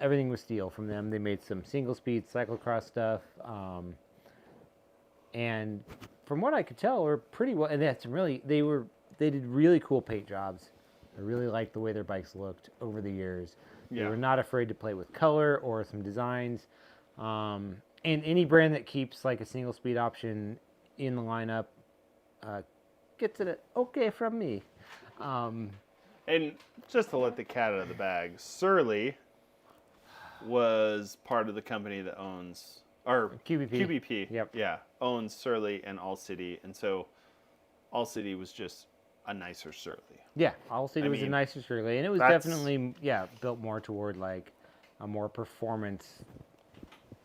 Everything was steel from them. They made some single-speed cyclocross stuff, and from what I could tell, were pretty well. And they had some really. They did really cool paint jobs. I really liked the way their bikes looked over the years. Yeah. They were not afraid to play with color or some designs. And any brand that keeps like a single speed option in the lineup gets it okay from me. And just to let the cat out of the bag, Surly was part of the company that owns, or QBP. Yep. Yeah, owns Surly and All City, and so All City was just a nicer Surly. Yeah, All City was a nicer Surly, and it was definitely built more toward like a more performance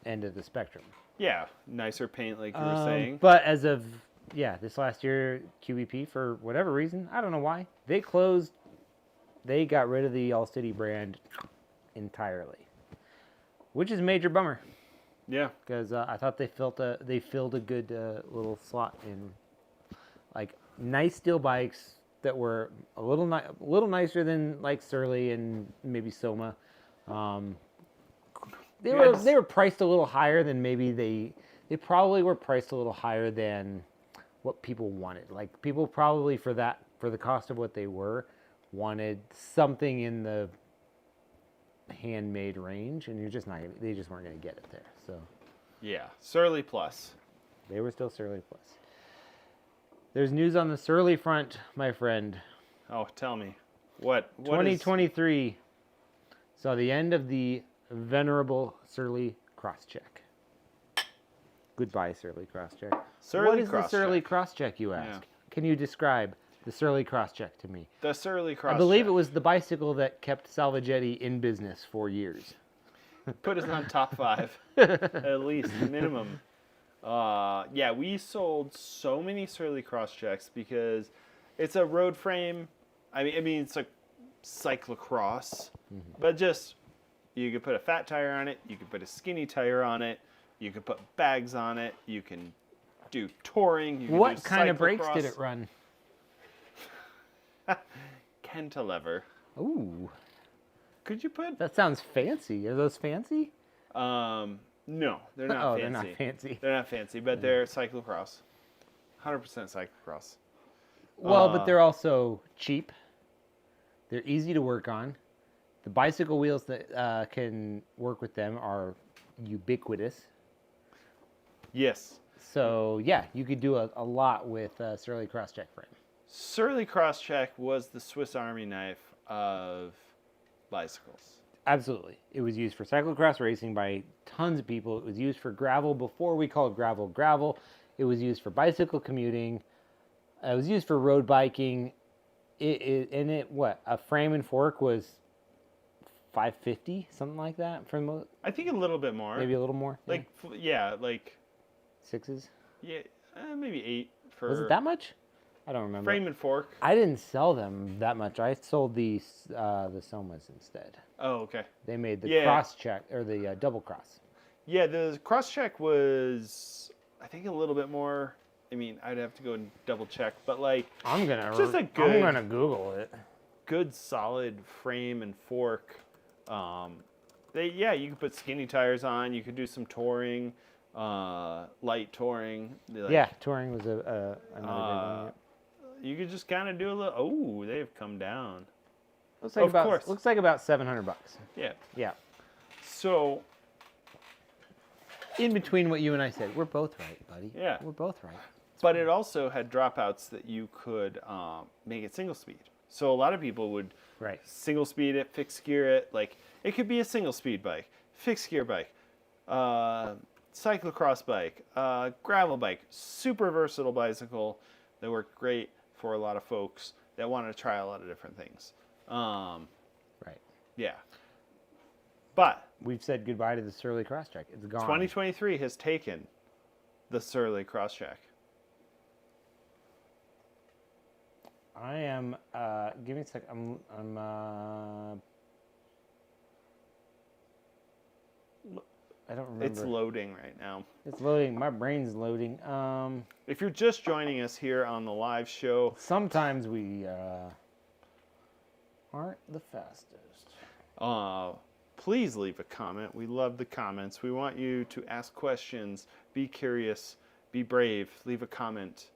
end of the spectrum. Yeah, nicer paint, like you were saying. But as of this last year, QBP, for whatever reason, I don't know why, they closed. They got rid of the All City brand entirely, which is a major bummer. Yeah, because I thought they filled a good little slot in, like nice steel bikes that were a little nicer than like Surly and maybe Soma. They were priced a little higher than maybe they probably were priced a little higher than what people wanted. Like people probably for the cost of what they were wanted something in the handmade range, and they just weren't going to get it there. So Yeah, Surly Plus. they were still Surly Plus. There's news on the Surly front, my friend. Oh, tell me. What 2023 saw the end of the venerable Surly Crosscheck. Goodbye, Surly Crosscheck. What is the Surly Crosscheck, you ask? Yeah. Can you describe the Surly Crosscheck to me? The Surly Crosscheck. I believe it was the bicycle that kept Salvagetti in business for years. Put us on top 5, at least, minimum. Yeah, we sold so many Surly Crosschecks because it's a road frame. I mean, it's a cyclocross, but just you could put a fat tire on it, you could put a skinny tire on it, you could put bags on it, you can do touring. You can What do kind of brakes cyclocross. did it run? Cantilever. Ooh, Could you put? that sounds fancy. Are those fancy? No, they're not Oh, fancy. they're not fancy. They're not fancy, but they're cyclocross. 100% cyclocross. Well, but they're also cheap. They're easy to work on. The bicycle wheels that can work with them are ubiquitous. Yes. So, yeah, you could do a lot with Surly Crosscheck frame. Surly Crosscheck was the Swiss Army knife of bicycles. Absolutely. It was used for cyclocross racing by tons of people. It was used for gravel before we called gravel gravel. It was used for bicycle commuting. It was used for road biking. A frame and fork was $550, something like that. I think a little bit more. Maybe a little more. Like, like, sixes. yeah, maybe 8 for. Was it that much? I don't remember. Frame and fork. I didn't sell them that much. I sold the Somas instead. Oh, okay. They made the cross check or the double cross. Yeah, the Crosscheck was, I think, a little bit more. I mean, I'd have to go and double check, but like, I'm gonna Google it. Good solid frame and fork. You could put skinny tires on. You could do some touring, light touring. Touring was another good one. You could just kind of do a little. Oh, they've come down. Looks like Of course. Looks like about $700. Yeah. Yeah. So. In between what you and I said, we're both right, buddy. Yeah. We're both right. But it also had dropouts that you could make it single speed. So a lot of people would single speed it, fixed gear it. Like, it could be a single speed bike, fixed gear bike, cyclocross bike, gravel bike, super versatile bicycle that worked great for a lot of folks that wanted to try a lot of different things. Right. Yeah. But we've said goodbye to the Surly Crosscheck. It's gone. 2023 has taken the Surly Crosscheck. I am. Give me a sec. I'm. I don't remember. It's loading right now. It's loading. My brain's loading. If you're just joining us here on the live show, sometimes we aren't the fastest. Please leave a comment. We love the comments. We want you to ask questions, be curious, be brave, leave a comment.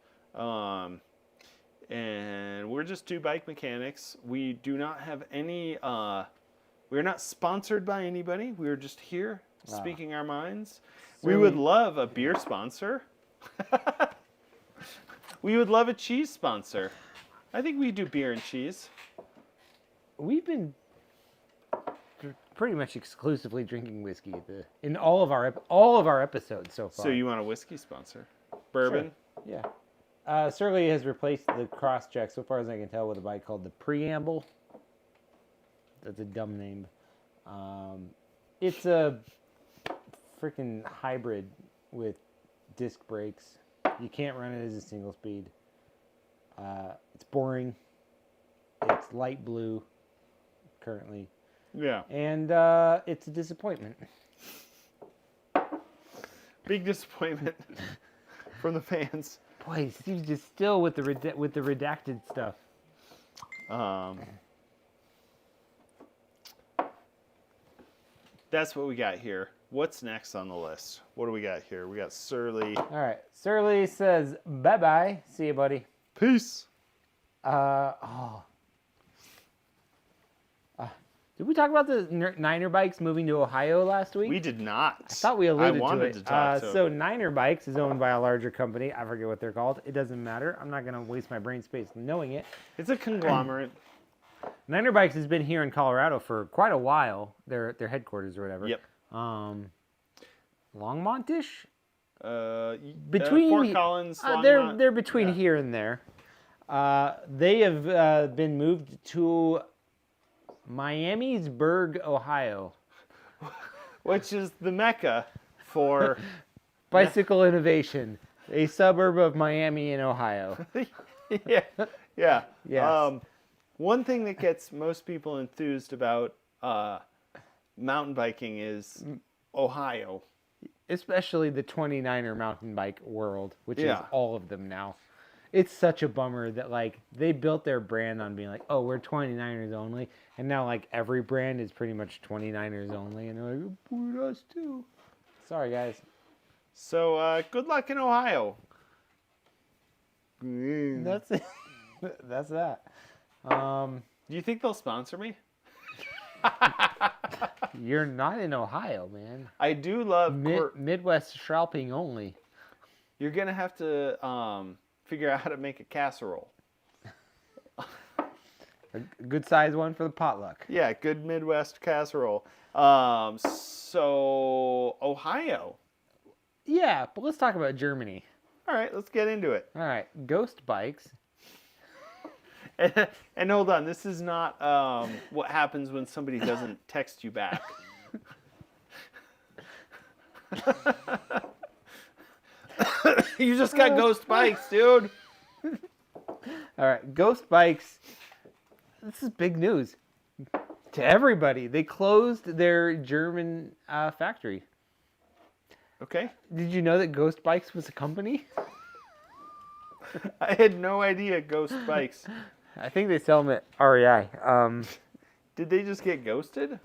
And we're just two bike mechanics. We do not have any, we're not sponsored by anybody. We're just here speaking our minds. We would love a beer sponsor. We would love a cheese sponsor. I think we do beer and cheese. We've been pretty much exclusively drinking whiskey in all of our episodes so far. So you want a whiskey sponsor? Bourbon? Sure. Yeah. Surly has replaced the Crosscheck, so far as I can tell, with a bike called the Preamble. That's a dumb name. It's a freaking hybrid with disc brakes. You can't run it as a single speed. It's boring. It's light blue currently. Yeah. And it's a disappointment. Big disappointment from the fans. Boy, Steve's just still with the redacted stuff. That's what we got here. What's next on the list? What do we got here? We got Surly. All right. Surly says, bye-bye. See you, buddy. Peace. Did we talk about the Niner bikes moving to Ohio last week? We did not. I thought we alluded I wanted to it. to talk So Niner Bikes is owned by a larger company. I forget what they're called. It doesn't matter. I'm not going to waste my brain space knowing it. It's a conglomerate. Niner Bikes has been here in Colorado for quite a while. Their headquarters or whatever. Yep. Longmont-ish? Between Fort Collins, Longmont. They're between here and there. They have been moved to Miamisburg, Ohio. Which is the mecca for bicycle innovation, a suburb of Miami in Ohio. yeah. Yes. One thing that gets most people enthused about mountain biking is Ohio. Especially the 29er mountain bike world, which is Yeah. all of them now. It's such a bummer that like they built their brand on being like, oh, we're 29ers only, and now like every brand is pretty much 29ers only, and they're like, put us too. Sorry, guys. So good luck in Ohio. That's it. That's that. Do you think they'll sponsor me? You're not in Ohio, man. I do love Midwest schalping only. You're gonna have to figure out how to make a casserole. A good size one for the potluck. Yeah, good Midwest casserole. So Ohio. Yeah, but let's talk about Germany. All right, let's get into it. All right, Ghost Bikes. And hold on, this is not what happens when somebody doesn't text you back. You just got Ghost Bikes, dude. All right, Ghost Bikes. This is big news to everybody. They closed their German factory. Okay. Did you know that Ghost Bikes was a company? I had no idea Ghost Bikes. I think they sell them at REI. Did they just get ghosted?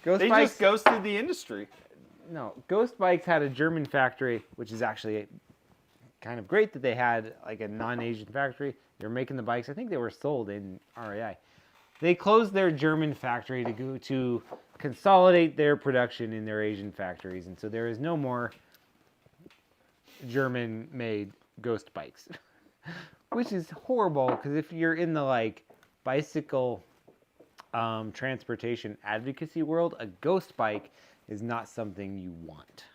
Ghost They Bikes, just ghosted the industry. No, Ghost Bikes had a German factory, which is actually kind of great that they had like a non-Asian factory. They're making the bikes. I think they were sold in REI. They closed their German factory to consolidate their production in their Asian factories, and so there is no more German-made Ghost Bikes, which is horrible because if you're in the like bicycle transportation advocacy world, a Ghost Bike is not something you want.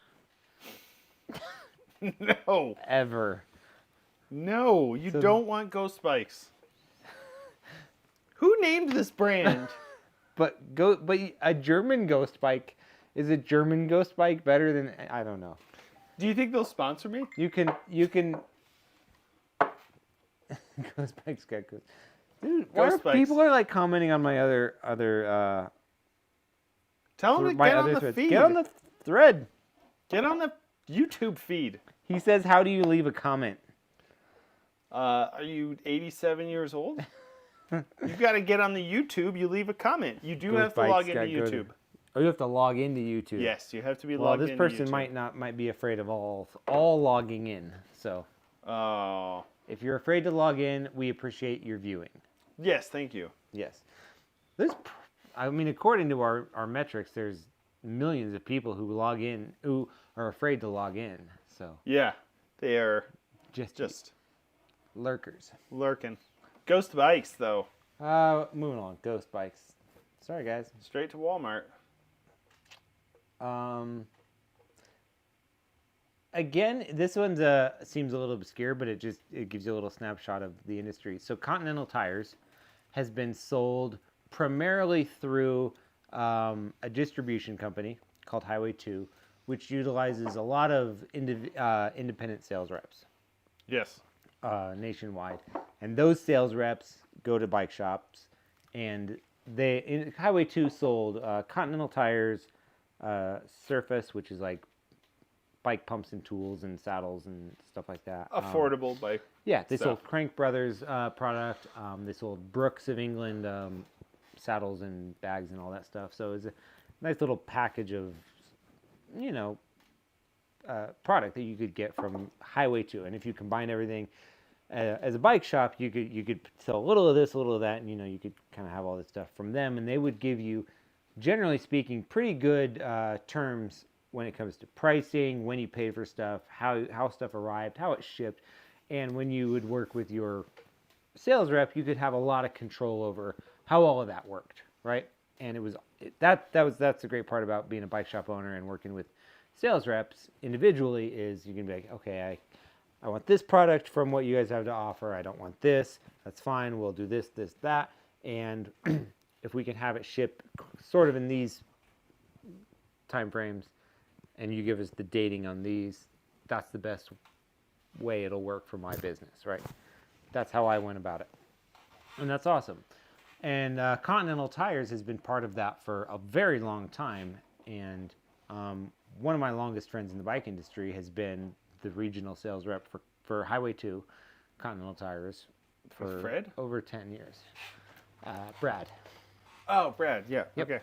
No. Ever. No, you don't want Ghost Bikes. Who named this brand? But a German Ghost Bike, is a German Ghost Bike better than, I don't know. Do you think they'll sponsor me? You can Ghost Bikes got good. Dude, Ghost Bikes. people are like commenting on my other Tell them to my get on other the threads. feed. Get on the thread. Get on the YouTube feed. He says, how do you leave a comment? Are you 87 years old? You got to get on the YouTube. You leave a comment. You do have to log into YouTube. Oh, you have to log into YouTube. Yes, you have to be Well, logged this into person YouTube. might be afraid of all logging in. So Oh. if you're afraid to log in, we appreciate your viewing. Yes, thank you. Yes. I mean, according to our metrics, there's millions of people who log in who are afraid to log in. So Yeah, they are just lurkers. lurking. Ghost Bikes, though. Moving on. Ghost Bikes. Sorry, guys. Straight to Walmart. Again, this one seems a little obscure, but it gives you a little snapshot of the industry. So Continental Tires has been sold primarily through a distribution company called Highway 2, which utilizes a lot of independent sales reps Yes. nationwide. And those sales reps go to bike shops, and Highway 2 sold Continental Tires, Surface, which is like bike pumps and tools and saddles and stuff like that. Affordable bike. Yeah, they stuff. sold Crank Brothers product. They sold Brooks of England saddles and bags and all that stuff. So it's a nice little package of, product that you could get from Highway 2. And if you combine everything as a bike shop, you could sell a little of this, a little of that, and you could kind of have all this stuff from them, and they would give you, generally speaking, pretty good terms when it comes to pricing, when you paid for stuff, how stuff arrived, how it shipped, and when you would work with your sales rep, you could have a lot of control over how all of that worked, right? And that's the great part about being a bike shop owner and working with sales reps individually is you can be like, okay, I want this product from what you guys have to offer. I don't want this. That's fine. We'll do this, this, that. And if we can have it shipped sort of in these time frames and you give us the dating on these, that's the best way it'll work for my business, right? That's how I went about it. And that's awesome. And Continental Tires has been part of that for a very long time. And one of my longest friends in the bike industry has been the regional sales rep for Highway 2 Continental Tires for Fred? over 10 years. Brad. Oh, Brad. Yeah. Yep. Okay.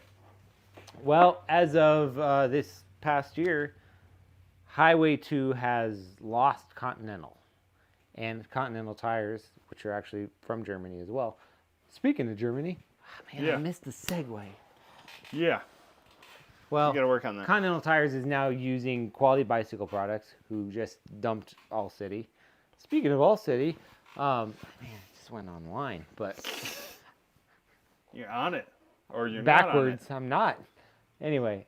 Well, as of this past year, Highway 2 has lost Continental. And Continental Tires, which are actually from Germany as well. Speaking of Germany, man, Yeah. I missed the segue. Yeah. Well, You got to work on that. Continental Tires is now using Quality Bicycle Products, who just dumped All City. Speaking of All City, man, it just went online, but You're on it. Or you're backwards, not on I'm not. Anyway,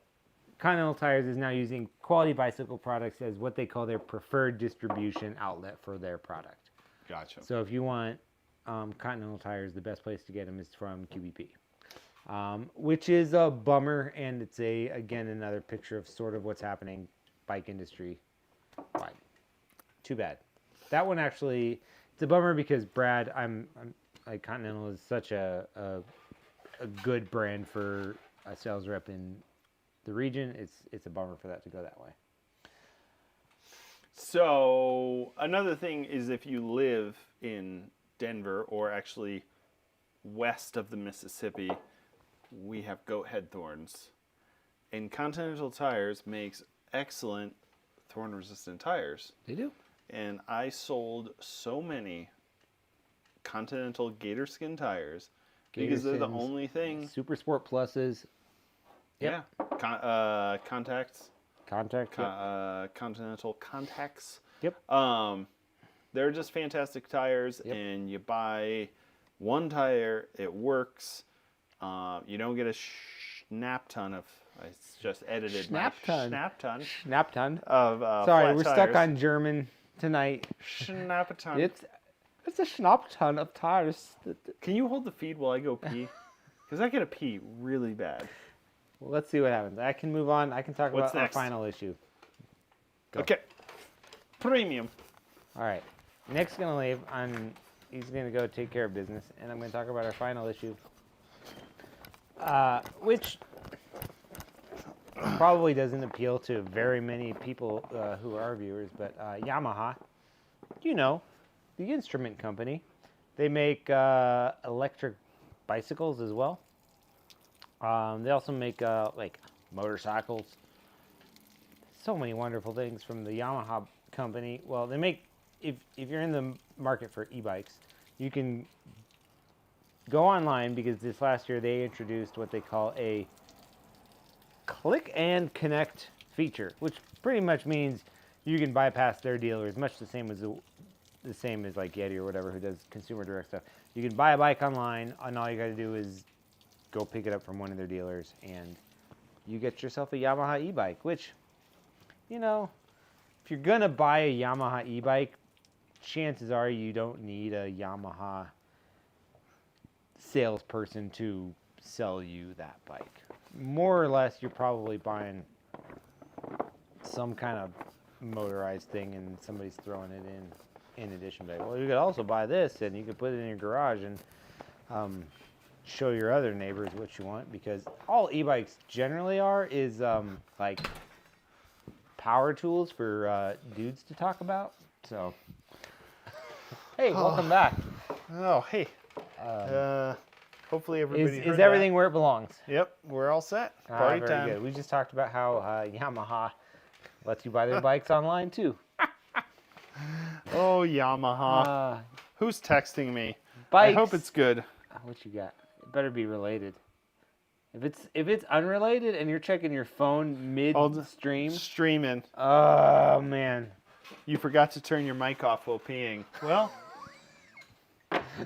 Continental Tires is now using Quality Bicycle Products as what they call their preferred distribution outlet for their product. it. Gotcha. So if you want Continental Tires, the best place to get them is from QBP. Which is a bummer, and it's again another picture of sort of what's happening bike industry wide. Too bad. That one actually, it's a bummer because Brad, I'm like Continental is such a good brand for a sales rep in the region. It's a bummer for that to go that way. So another thing is if you live in Denver or actually west of the Mississippi, we have goat head thorns. And Continental Tires makes excellent thorn resistant tires. They do. And I sold so many Continental Gator Skin tires because they're the Gator Skins, only thing. Super Sport Pluses. Yep. Yeah. Contacts. Contact. Yep. Continental Contacts. Yep. They're just fantastic tires, Yep. and you buy one tire, it works. You don't get a snap ton of. I just edited Snap ton. snap ton Snap ton. of Sorry, flat we're tires. stuck on German tonight. Snap a ton. It's a Schnapp ton of tires. Can you hold the feed while I go pee? Because I gotta pee really bad. Well, let's see what happens. I can move on. I can talk What's about our next? final issue. Go. Okay. Premium. All right. Nick's gonna leave. He's gonna go take care of business, and I'm gonna talk about our final issue, which probably doesn't appeal to very many people who are our viewers, but Yamaha, the instrument company, they make electric bicycles as well. They also make like motorcycles. So many wonderful things from the Yamaha company. Well, they make, if you're in the market for e-bikes, you can go online because this last year they introduced what they call a click and connect feature, which pretty much means you can bypass their dealers, much the same as like Yeti or whatever who does consumer direct stuff. You can buy a bike online, and all you got to do is go pick it up from one of their dealers, and you get yourself a Yamaha e-bike, which, if you're going to buy a Yamaha e-bike, chances are you don't need a Yamaha salesperson to sell you that bike. More or less, you're probably buying some kind of motorized thing and somebody's throwing it in addition. Like, well, you could also buy this and you could put it in your garage and show your other neighbors what you want, because all e-bikes generally is like power tools for dudes to talk about. So, hey, welcome back. Oh, hey. Hopefully everybody heard Is everything where it belongs? that. Yep, we're all set. Party Very time. good. We just talked about how Yamaha lets you buy their bikes online too. Oh, Yamaha. Who's texting me? Bikes. I hope it's good. What you got? It better be related. If it's unrelated and you're checking your phone mid-stream, Streaming. oh man. You forgot to turn your mic off while peeing. Well,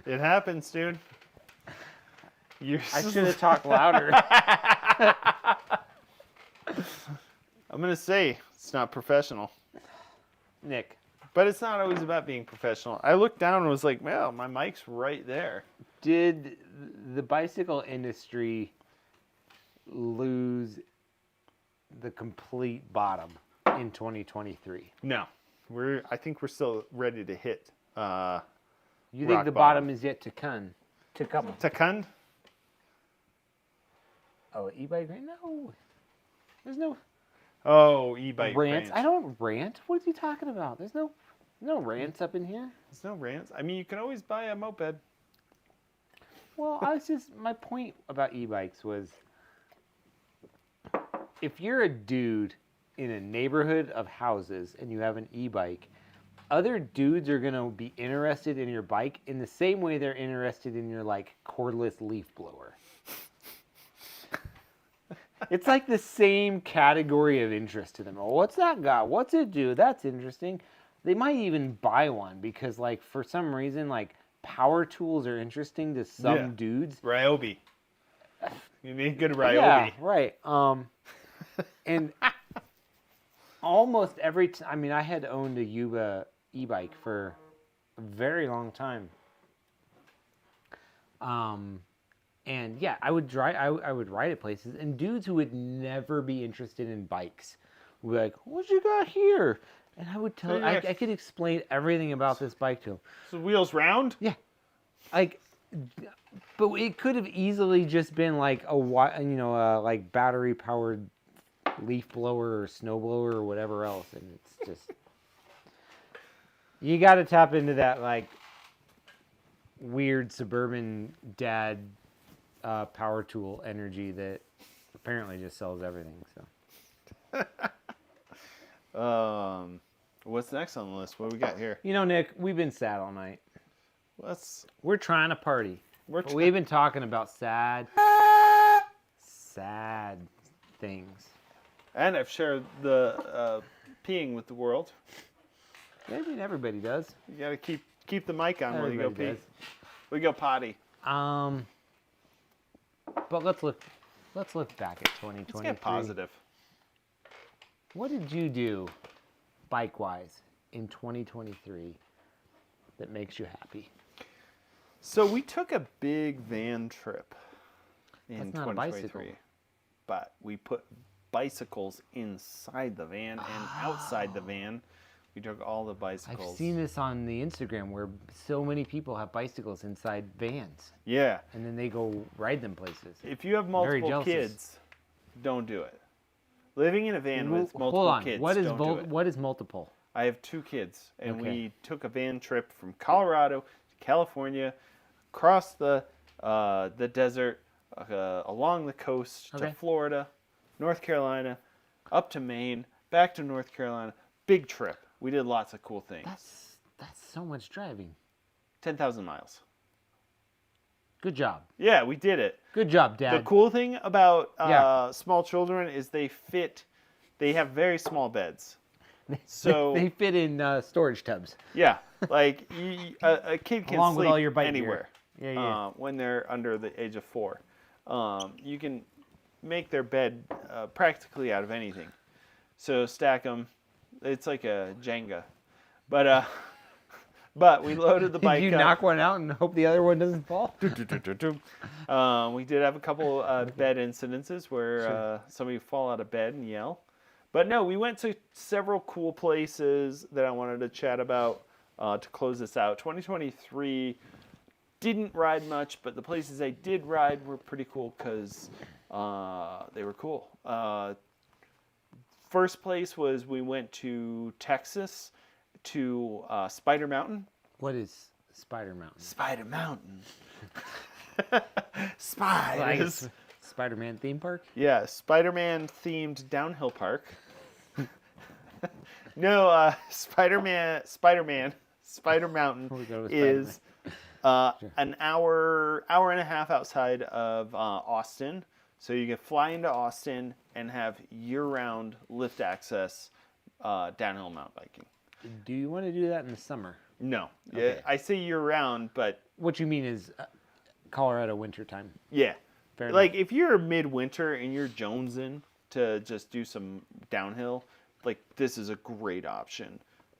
it happens, dude. I should have talked louder. I'm going to say it's not professional. Nick, But it's not always about being professional. I looked down and was like, well, my mic's right there. did the bicycle industry lose the complete bottom in 2023? No. I think we're still ready to hit You rock think the bottom is yet to come? Takan? Oh, e-bike rant? No. There's no Oh, e-bike rants. rants. I don't rant. What are you talking about? There's no rants up in here. There's no rants. I mean, you can always buy a moped. Well, my point about e-bikes was if you're a dude in a neighborhood of houses and you have an e-bike, other dudes are going to be interested in your bike in the same way they're interested in your like cordless leaf blower. It's like the same category of interest to them. Oh, what's that got? What's it do? That's interesting. They might even buy one because like for some reason like power tools are interesting to some dudes. Ryobi. You need a good Ryobi. Yeah, right. And almost every time, I mean, I had owned a Yuba e-bike for a very long time. And yeah, I would ride at places, and dudes who would never be interested in bikes would be like, "What you got here?" And I would tell, I could explain everything about this bike to him. So wheels round? Yeah, like, but it could have easily just been like like battery powered leaf blower or snow blower or whatever else, and it's just you got to tap into that like weird suburban dad power tool energy that apparently just sells everything. So What's next on the list? What do we got here? Nick, we've been sad all night. We're trying to party. We've been talking about sad things. And I've shared the peeing with the world. I mean, everybody does. You gotta keep the mic on while you go pee. Everybody We go potty. But let's look back at 2023. Let's get positive. What did you do bike-wise in 2023 that makes you happy? So we took a big van trip in That's not a 2023. bicycle. But we put bicycles inside the van and outside the van. We took all the bicycles. I've seen this on the Instagram where so many people have bicycles inside vans. Yeah. And then they go ride them places. If you have multiple kids, don't do it. Living in a van with multiple kids, don't do it. What is multiple? I have 2 kids, and Okay. we took a van trip from Colorado to California, across the desert, along the coast to Florida, North Carolina, up to Maine, back to North Carolina. Big trip. We did lots of cool things. That's so much driving. 10,000 miles. Good job. Yeah, we did it. Good job, Dad. The cool thing about small children is they have very small beds. So they fit in storage tubs. Yeah, like a kid can Along with sleep all your bike anywhere. gear. Yeah. When they're under the age of 4, you can make their bed practically out of anything. So stack them. It's like a Jenga, but we loaded the bike. You up. knock one out and hope the other one doesn't fall. We did have a couple bed incidences where somebody would fall out of bed and yell. But no, we went to several cool places that I wanted to chat about to close this out. 2023 didn't ride much, but the places I did ride were pretty cool because they were cool. First place was we went to Texas to Spider Mountain. What is Spider Mountain? Spider Mountain. Spiders. Spider-Man theme park? Yeah, Spider-Man themed downhill park. No, Spider Mountain is An hour and a half outside of Austin. So you can fly into Austin and have year-round lift access downhill mountain biking. Do you want to do that in the summer? No, Okay. I say year-round, but What you mean is Colorado winter time. yeah, Fair like enough. if you're midwinter and you're jonesing to just do some downhill, like this is a great option.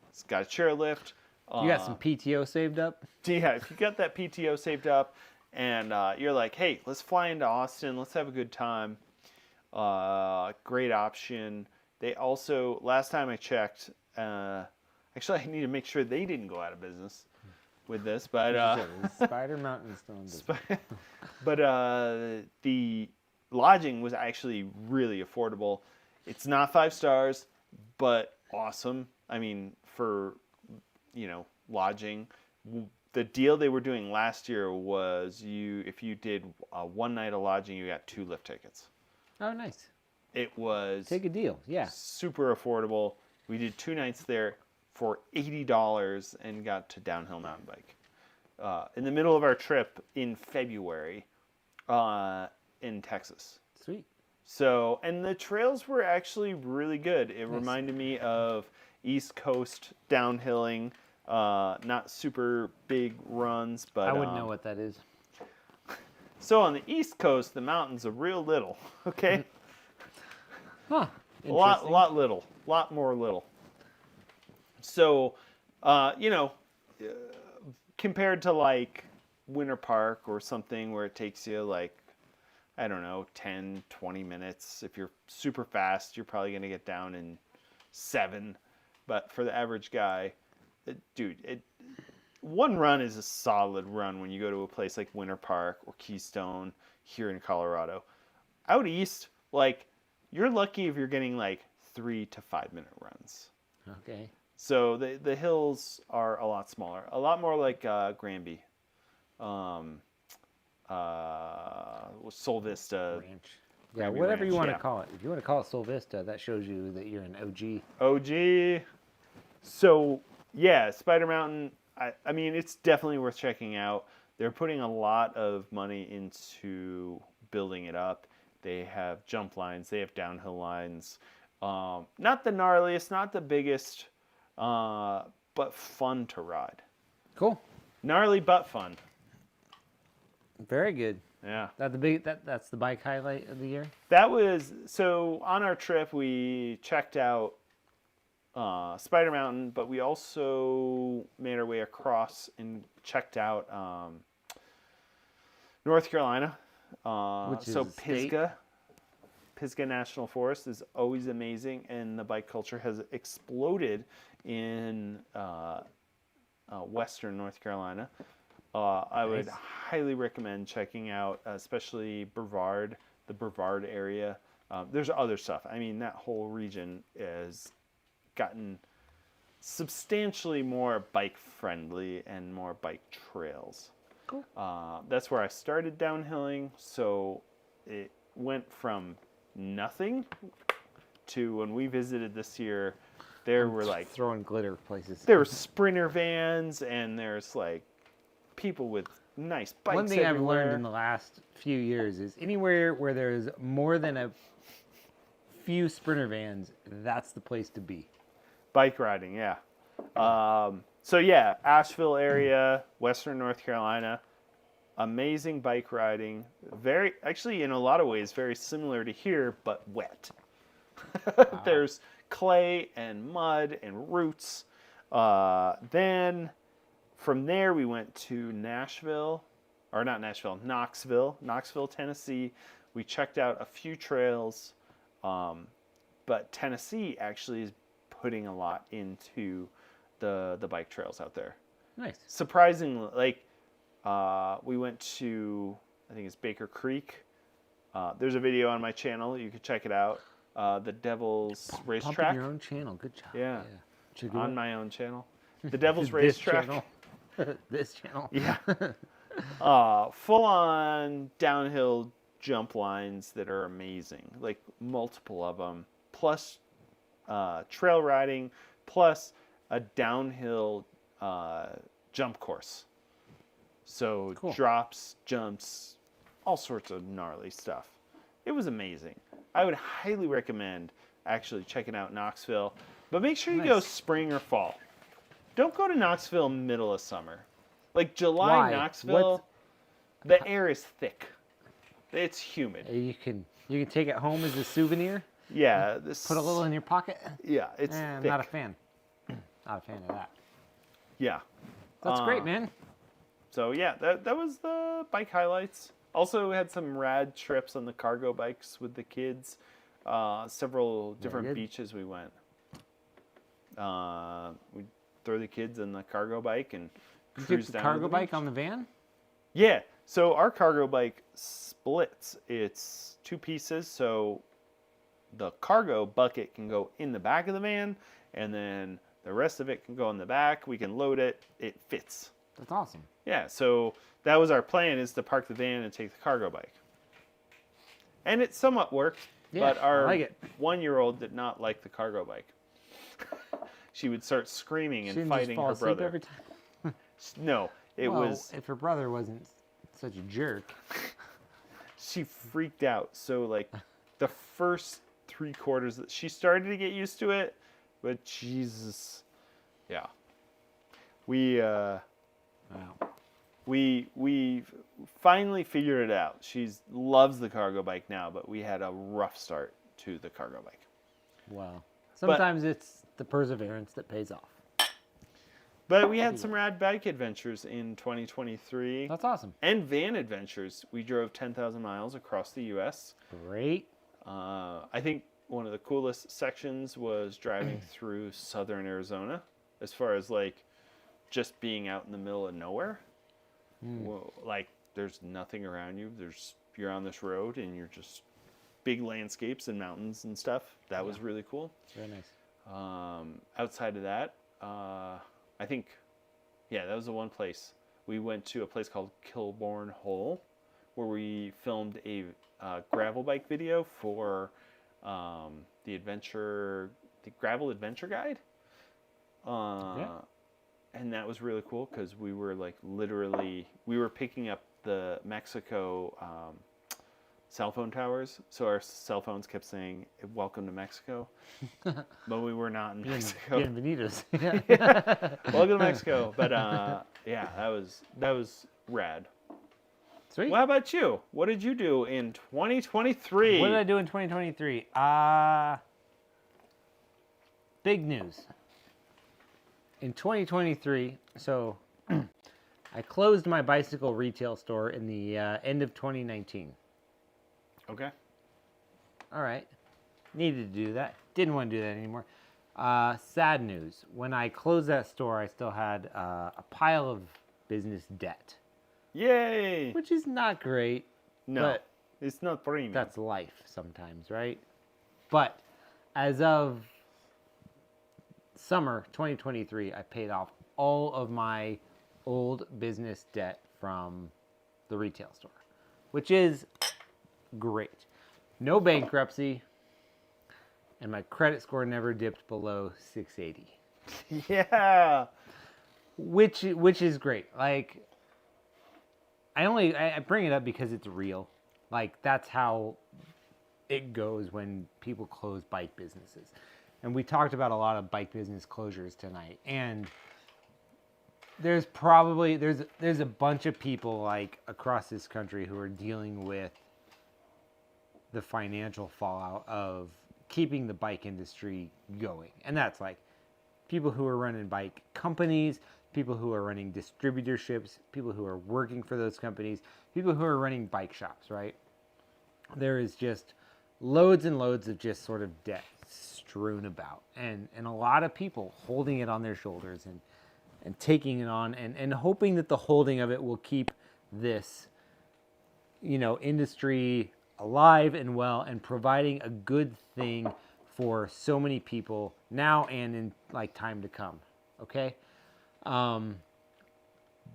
It's got a chairlift. You got some PTO saved up? Yeah, if you got that PTO saved up and you're like, hey, let's fly into Austin, let's have a good time. Great option. They also, last time I checked, actually I need to make sure they didn't go out of business with this, but Spider Mountain still in business. but the lodging was actually really affordable. It's not 5 stars, but awesome. I mean, for lodging, the deal they were doing last year was if you did 1 night of lodging, you got 2 lift tickets. Oh, nice. It was Take a deal. Yeah. super affordable. We did 2 nights there for $80 and got to downhill mountain bike in the middle of our trip in February in Texas. Sweet. So, and the trails were actually really good. It reminded me of East Coast downhilling, not super big runs, but I wouldn't know what that is. So on the East Coast, the mountains are real little. Okay, Huh. a lot more little. So, compared to like Winter Park or something where it takes you like, I don't know, 10, 20 minutes. If you're super fast, you're probably going to get down in 7. But for the average guy, one run is a solid run when you go to a place like Winter Park or Keystone here in Colorado. Out east, like, you're lucky if you're getting like 3 to 5 minute runs. Okay. So the hills are a lot smaller, a lot more like Granby, Sol Vista. Ranch. Yeah, Granby whatever Ranch, you want yeah. to call it. If you want to call it Sol Vista, that shows you that you're an OG. OG. So yeah, Spider Mountain. I mean, it's definitely worth checking out. They're putting a lot of money into building it up. They have jump lines. They have downhill lines. Not the gnarliest, not the biggest, but fun to ride. Cool. Gnarly but fun. Very good. Yeah. That's the bike highlight of the year? That was, so on our trip we checked out Spider Mountain, but we also made our way across and checked out North Carolina. Which is so a state? Pisgah National Forest is always amazing, and the bike culture has exploded in western North Carolina. I would highly recommend checking out, especially Brevard, the Brevard area. There's other stuff. I mean, that whole region has gotten substantially more bike friendly and more bike trails. Cool. That's where I started downhilling, so it went from nothing to when we visited this year, there were like throwing glitter places. there were sprinter vans and there's like people with nice bikes. One thing everywhere. I've learned in the last few years is anywhere where there's more than a few sprinter vans, that's the place to be. Bike riding, yeah. So yeah, Asheville area, Western North Carolina, amazing bike riding. Very, actually, in a lot of ways, very similar to here, but wet. There's clay and mud and roots. Then from there we went to Knoxville, Tennessee. We checked out a few trails, but Tennessee actually is putting a lot into the bike trails out there. Nice. Surprisingly, like we went to, I think it's Baker Creek. There's a video on my channel. You can check it out. The Devil's Racetrack. Pumping your own channel. Good job. Yeah. Chicken On wing. my own channel. The Devil's This Racetrack. channel. This channel. Yeah. Full on downhill jump lines that are amazing. Like multiple of them. Plus trail riding. Plus a downhill jump course. So Cool. drops, jumps, all sorts of gnarly stuff. It was amazing. I would highly recommend actually checking out Knoxville, but make sure you go Nice. spring or fall. Don't go to Knoxville middle of summer. Like July, Why? Knoxville, the air is thick. It's humid. You can take it home as a souvenir. Yeah, Put a little in your pocket. Yeah, it's I'm thick. not a fan. Not a fan of that. Yeah. That's great, man. So yeah, that was the bike highlights. Also had some rad trips on the cargo bikes with the kids. Several different good. beaches we went. We throw the kids in the cargo bike and You cruise took the down to cargo the bike beach. on the van? Yeah. So our cargo bike splits. It's two pieces. So the cargo bucket can go in the back of the van, and then the rest of it can go in the back. We can load it. It fits. That's awesome. Yeah. So that was our plan: is to park the van and take the cargo bike. And it somewhat worked. Yeah, But I our like it. 1-year-old did not like the cargo bike. She would start screaming and Shouldn't fighting just fall her asleep brother. every time. No, it Well, was. if her brother wasn't such a jerk. She freaked out. So like the first 3/4 that she started to get used to it, but Jesus, yeah. Wow. We finally figured it out. She loves the cargo bike now, but we had a rough start to the cargo bike. Wow. Sometimes it's the perseverance that pays off. But we had some rad bike adventures in 2023 That's awesome. and van adventures. We drove 10,000 miles across the U.S. Great. I think one of the coolest sections was driving through southern Arizona, as far as like just being out in the middle of nowhere. Well, like there's nothing around you. You're on this road and you're just big landscapes and mountains and stuff. That was really cool. Very nice. Outside of that, I think, yeah, that was the one place. We went to a place called Kilbourne Hole, where we filmed a gravel bike video for the Gravel Adventure Guide. And that was really cool because we were like we were picking up the Mexico cell phone towers. So our cell phones kept saying, "Welcome to Mexico," but we were not in Mexico. Bienvenidos. Welcome to Mexico. But yeah, that was rad. Sweet. Well, how about you? What did you do in 2023? What did I do in 2023? Big news. In 2023, so I closed my bicycle retail store in the end of 2019. Okay. All right. Needed to do that. Didn't want to do that anymore. Sad news. When I closed that store, I still had a pile of business debt, Yay! which is not great. No, but it's not premium. that's life sometimes, right? But as of summer 2023, I paid off all of my old business debt from the retail store, which is great. No bankruptcy, and my credit score never dipped below 680, Yeah. which is great. Like, I bring it up because it's real. Like, that's how it goes when people close bike businesses. And we talked about a lot of bike business closures tonight. And there's probably there's a bunch of people like across this country who are dealing with the financial fallout of keeping the bike industry going. And that's like people who are running bike companies, people who are running distributorships, people who are working for those companies, people who are running bike shops, right? There is just loads and loads of just sort of debt strewn about, and a lot of people holding it on their shoulders and taking it on and hoping that the holding of it will keep this, industry alive and well and providing a good thing for so many people now and in like time to come. Okay.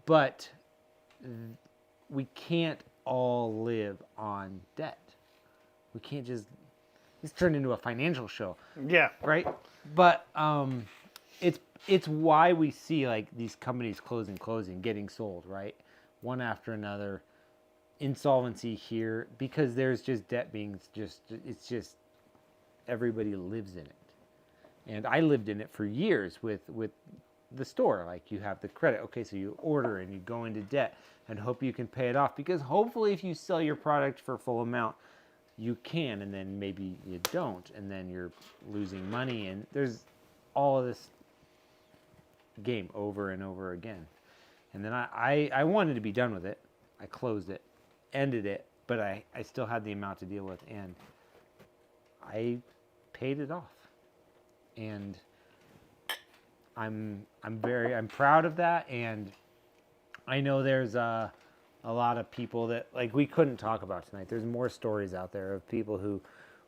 But we can't all live on debt. We can't just, it's turned into a financial show, Yeah. right? But it's why we see like these companies closing, getting sold, right? one after another, insolvency here, because there's just debt being it's just everybody lives in it. And I lived in it for years with the store. Like, you have the credit. Okay, so you order and you go into debt and hope you can pay it off, because hopefully if you sell your product for full amount, you can, and then maybe you don't, and then you're losing money, and there's all of this game over and over again. And then I wanted to be done with it. I closed it, ended it, but I still had the amount to deal with, and I paid it off. And I'm proud of that, and I know there's a lot of people that, like, we couldn't talk about tonight. There's more stories out there of people who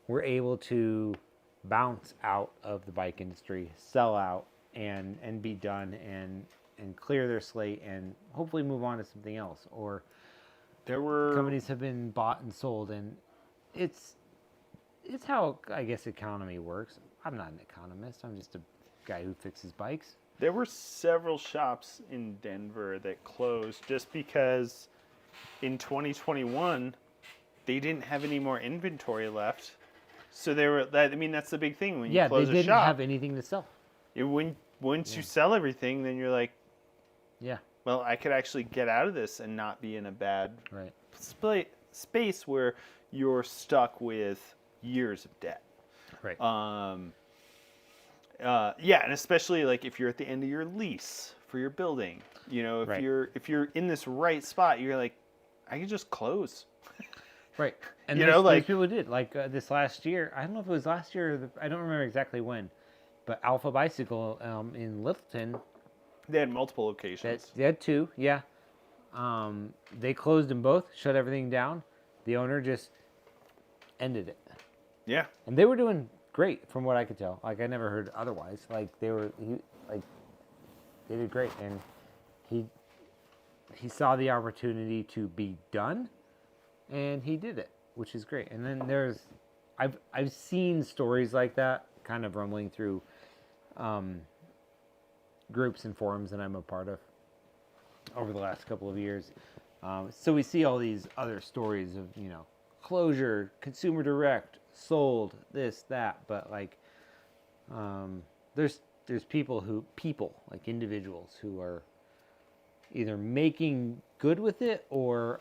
were able to bounce out of the bike industry, sell out, and be done, and clear their slate, and hopefully move on to something else. Or There were companies have been bought and sold, and it's how, I guess, economy works. I'm not an economist. I'm just a guy who fixes bikes. There were several shops in Denver that closed just because in 2021 they didn't have any more inventory left. So they were. I mean, that's the big thing when you close they a didn't shop. have anything to sell. Once you sell everything, then you're like, Yeah, well, I could actually get out of this and not be in a bad right. space where you're stuck with years of debt. Right. Yeah, and especially like if you're at the end of your lease for your building, you know, if Right. you're in this right spot, you're like, I can just close. Right. And You there's, know, there's like- people did. Like, this last year, I don't know if it was last year, I don't remember exactly when, but Alpha Bicycle in Littleton, They had multiple locations. they had two, yeah. They closed them both, shut everything down. The owner just ended it. Yeah. And they were doing great from what I could tell. Like, I never heard otherwise. Like, they did great. And he saw the opportunity to be done, and he did it, which is great. And then I've seen stories like that kind of rumbling through groups and forums that I'm a part of over the last couple of years. So we see all these other stories of, you know, closure, consumer direct, sold, this, that, but like, there's people like individuals who are either making good with it or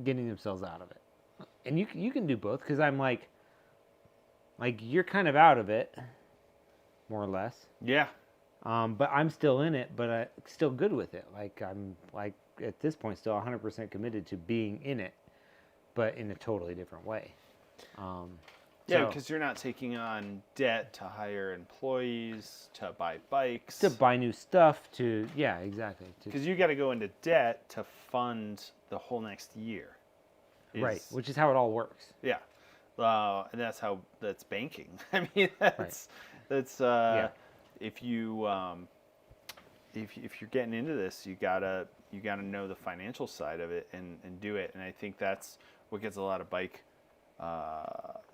getting themselves out of it. And you can do both, because I'm like you're kind of out of it, more or less. Yeah. But I'm still in it, but I'm still good with it. Like, I'm like at this point still 100% committed to being in it, but in a totally different way. Yeah, So- because you're not taking on debt to hire employees, to buy bikes. to buy new stuff, yeah, exactly. Because you got to go into debt to fund the whole next year. Right, which is how it all works. Yeah. And that's banking. I mean, that's Yeah. if you if you're getting into this, you gotta know the financial side of it and do it. And I think that's what gets a lot of bike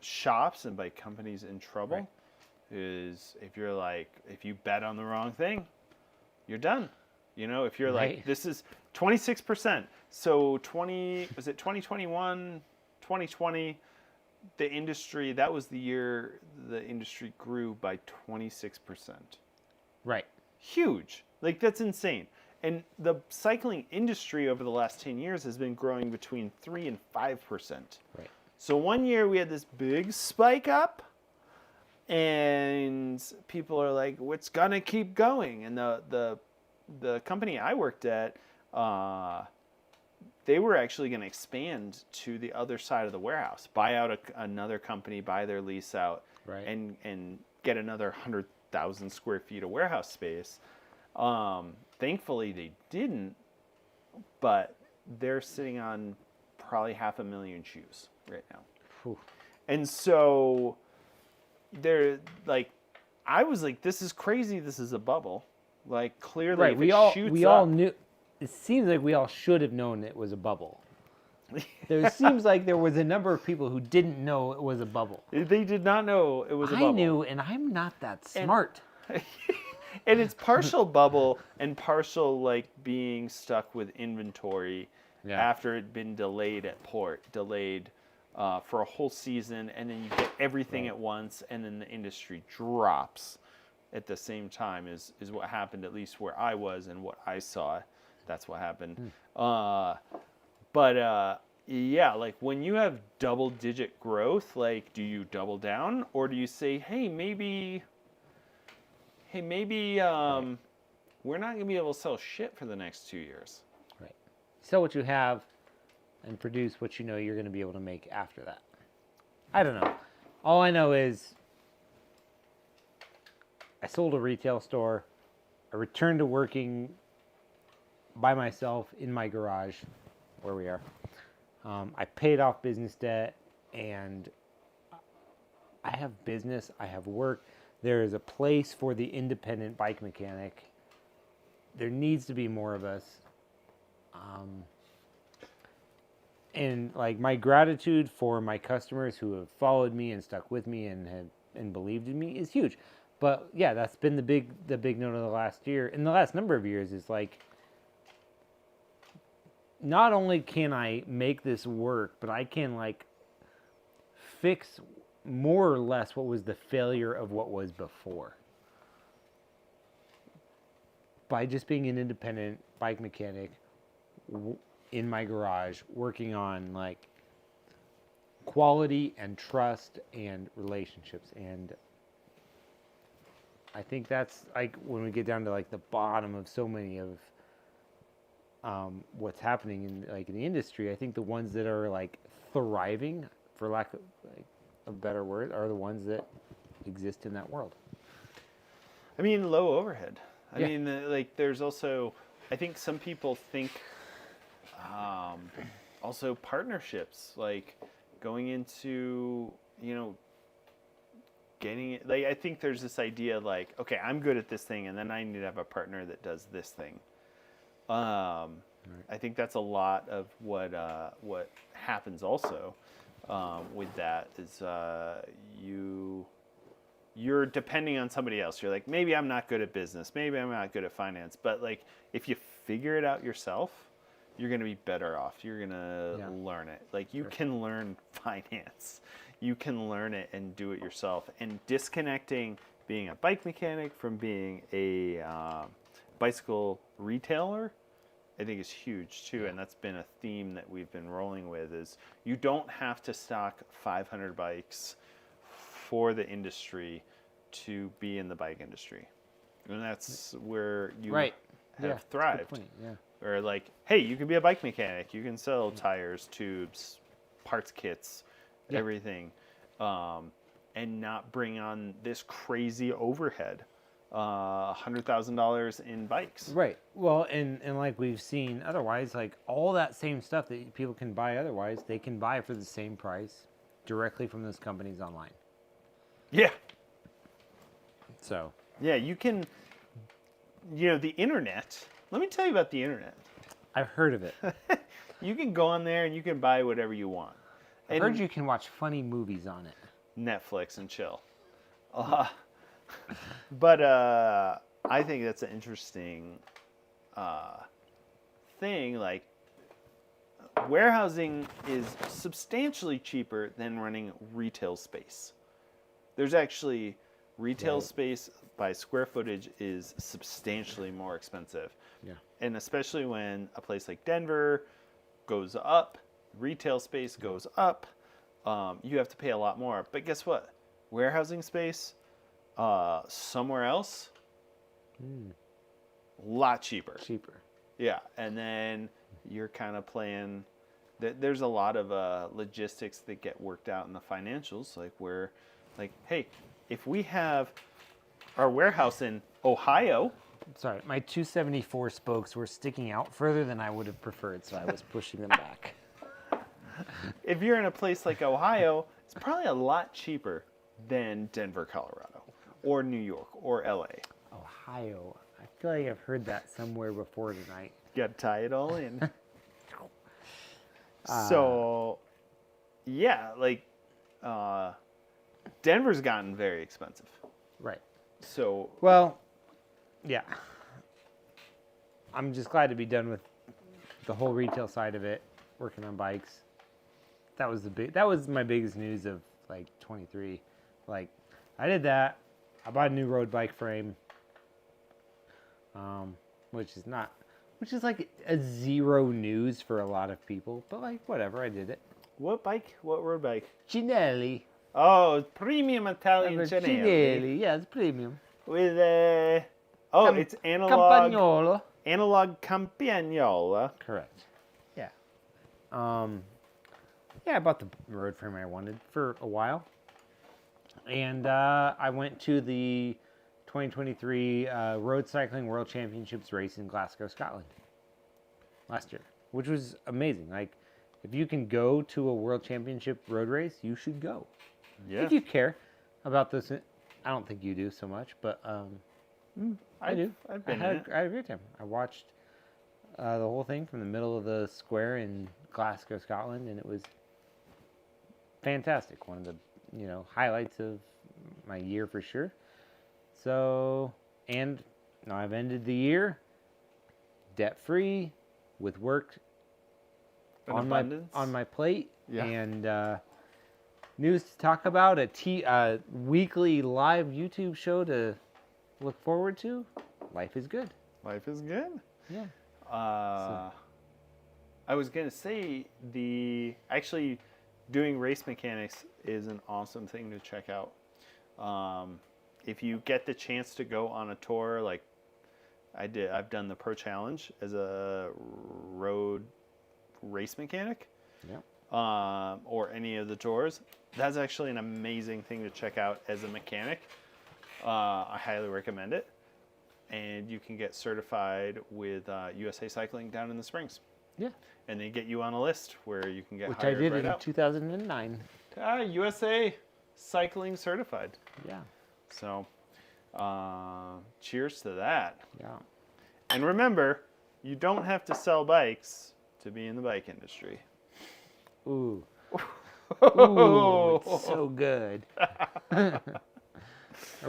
shops and bike companies in trouble. Right. Is if you bet on the wrong thing, you're done. You know, if you're like, Right. this is 26%. So 2021, 2020, the industry, that was the year the industry grew by 26%. Right. Huge. Like, that's insane. And the cycling industry over the last 10 years has been growing between 3 and 5%. Right. So one year we had this big spike up, and people are like, "What's gonna keep going?" And the company I worked at, they were actually going to expand to the other side of the warehouse, buy out another company, buy their lease out, Right. and get another 100,000 square feet of warehouse space. Thankfully, they didn't, but they're sitting on probably 500,000 shoes right now. Whew. And so they're like, I was like, this is crazy. This is a bubble. Like, clearly, Right. if We it all shoots all up- knew. It seems like we all should have known it was a bubble. There seems like there was a number of people who didn't know it was a bubble. They did not know it was a I bubble. knew, and I'm not that smart. And it's partial bubble and partial like being stuck with inventory Yeah. after it'd been delayed at port, delayed for a whole season, and then you get everything at once, and then the industry drops at the same time is what happened, at least where I was and what I saw. That's what happened. But yeah, like when you have double digit growth, like do you double down or do you say, hey, maybe we're not gonna be able to sell shit for the next 2 years. Right. Sell what you have and produce what you know you're going to be able to make after that. I don't know. All I know is I sold a retail store. I returned to working by myself in my garage, where we are. I paid off business debt, and I have business. I have work. There is a place for the independent bike mechanic. There needs to be more of us. And like my gratitude for my customers who have followed me and stuck with me and believed in me is huge. But yeah, that's been the big note of the last year. In the last number of years is like, not only can I make this work, but I can like fix more or less what was the failure of what was before. By just being an independent bike mechanic in my garage, working on like quality and trust and relationships. And I think that's like when we get down to like the bottom of so many of what's happening in the industry. I think the ones that are like thriving, for lack of like a better word, are the ones that exist in that world. I mean, low overhead. Yeah. I mean, like there's also, I think some people think also partnerships, like going into, getting it. Like I think there's this idea like, okay, I'm good at this thing, and then I need to have a partner that does this thing. I think that's a lot of what happens also with that is you're depending on somebody else. You're like, maybe I'm not good at business, maybe I'm not good at finance, but like if you figure it out yourself, you're going to be better off. You're going to learn it. Like you can learn finance. You can learn it and do it yourself. And disconnecting being a bike mechanic from being a bicycle retailer, I think is huge too. And that's been a theme that we've been rolling with is you don't have to stock 500 bikes for the industry to be in the bike industry. And that's where you have thrived. Good point. Yeah. Or like, hey, you can be a bike mechanic. You can sell tires, tubes, parts kits, everything, and not bring on this crazy overhead. $100,000 in bikes. Right. Well, and like we've seen otherwise, like all that same stuff that people can buy otherwise, they can buy for the same price directly from those companies online. Yeah. So. Yeah, you can, the internet. Let me tell you about the internet. I've heard of it. You can go on there and you can buy whatever you want. I've heard you can watch funny movies on it. Netflix and chill. But I think that's an interesting thing. Like, warehousing is substantially cheaper than running retail space. There's actually retail space by square footage is substantially more expensive. Yeah. And especially when a place like Denver goes up, retail space goes up, you have to pay a lot more. But guess what? Warehousing space somewhere else, a lot cheaper. Yeah. And then you're kind of playing, there's a lot of logistics that get worked out in the financials, like where, like, hey, if we have our warehouse in Ohio. Sorry, my 274 spokes were sticking out further than I would have preferred, so I was pushing them back. If you're in a place like Ohio, it's probably a lot cheaper than Denver, Colorado, or New York, or LA. Ohio. I feel like I've heard that somewhere before tonight. You got to tie it all in. So, yeah, like, Denver's gotten very expensive. Right. So, Well, Yeah. I'm just glad to be done with the whole retail side of it, working on bikes. That was my biggest news of like 23. Like, I did that. I bought a new road bike frame, which is like a zero news for a lot of people, but like whatever, I did it. What bike? What road bike? Ginelli. Oh, premium Italian Ginelli. Ginelli, yeah, it's premium. With a... Oh, it's Campagnolo. analog Campagnola. Correct. Yeah. Yeah, I bought the road frame I wanted for a while. And I went to the 2023 Road Cycling World Championships race in Glasgow, Scotland last year, which was amazing. Like, if you can go to a World Championship road race, you should go. Yeah. If you care about this, I don't think you do so much, but I do. I've been I in it. had a great time. I watched the whole thing from the middle of the square in Glasgow, Scotland, and it was fantastic. One of the highlights of my year for sure. So, and now I've ended the year debt free with work An on abundance. my plate, Yeah. and news to talk about, a weekly live YouTube show to look forward to. Life is good. Life is good. Yeah. I was gonna say actually doing race mechanics is an awesome thing to check out. If you get the chance to go on a tour, like I've done the Pro Challenge as a road race mechanic. Yeah. Or any of the tours. That's actually an amazing thing to check out as a mechanic. I highly recommend it. And you can get certified with USA Cycling down in the Springs. Yeah. And they get you on a list where you can get Which I hired did right in out. 2009. USA Cycling certified. Yeah. So, cheers to that. Yeah. And remember, you don't have to sell bikes to be in the bike industry. Ooh. Ooh, it's so good. Are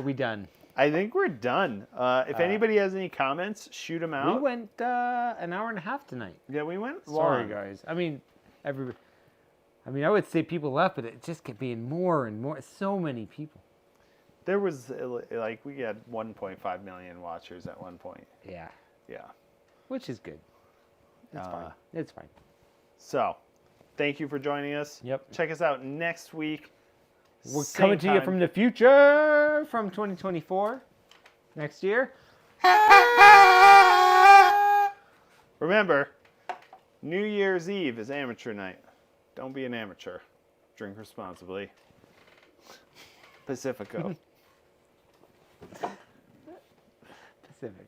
we done? I think we're done. If anybody has any comments, shoot them out. We went an hour and a half tonight. Yeah, we went Sorry, long. guys. I mean, I would say people left, but it just kept being more and more. So many people. There was, we had 1.5 million watchers at one point. Yeah. Yeah. Which is good. It's fine. It's fine. So, thank you for joining us. Yep. Check us out next week. We're Same coming to you time. from the future, from 2024, next year. Remember, New Year's Eve is amateur night. Don't be an amateur. Drink responsibly. Pacifico. Pacific.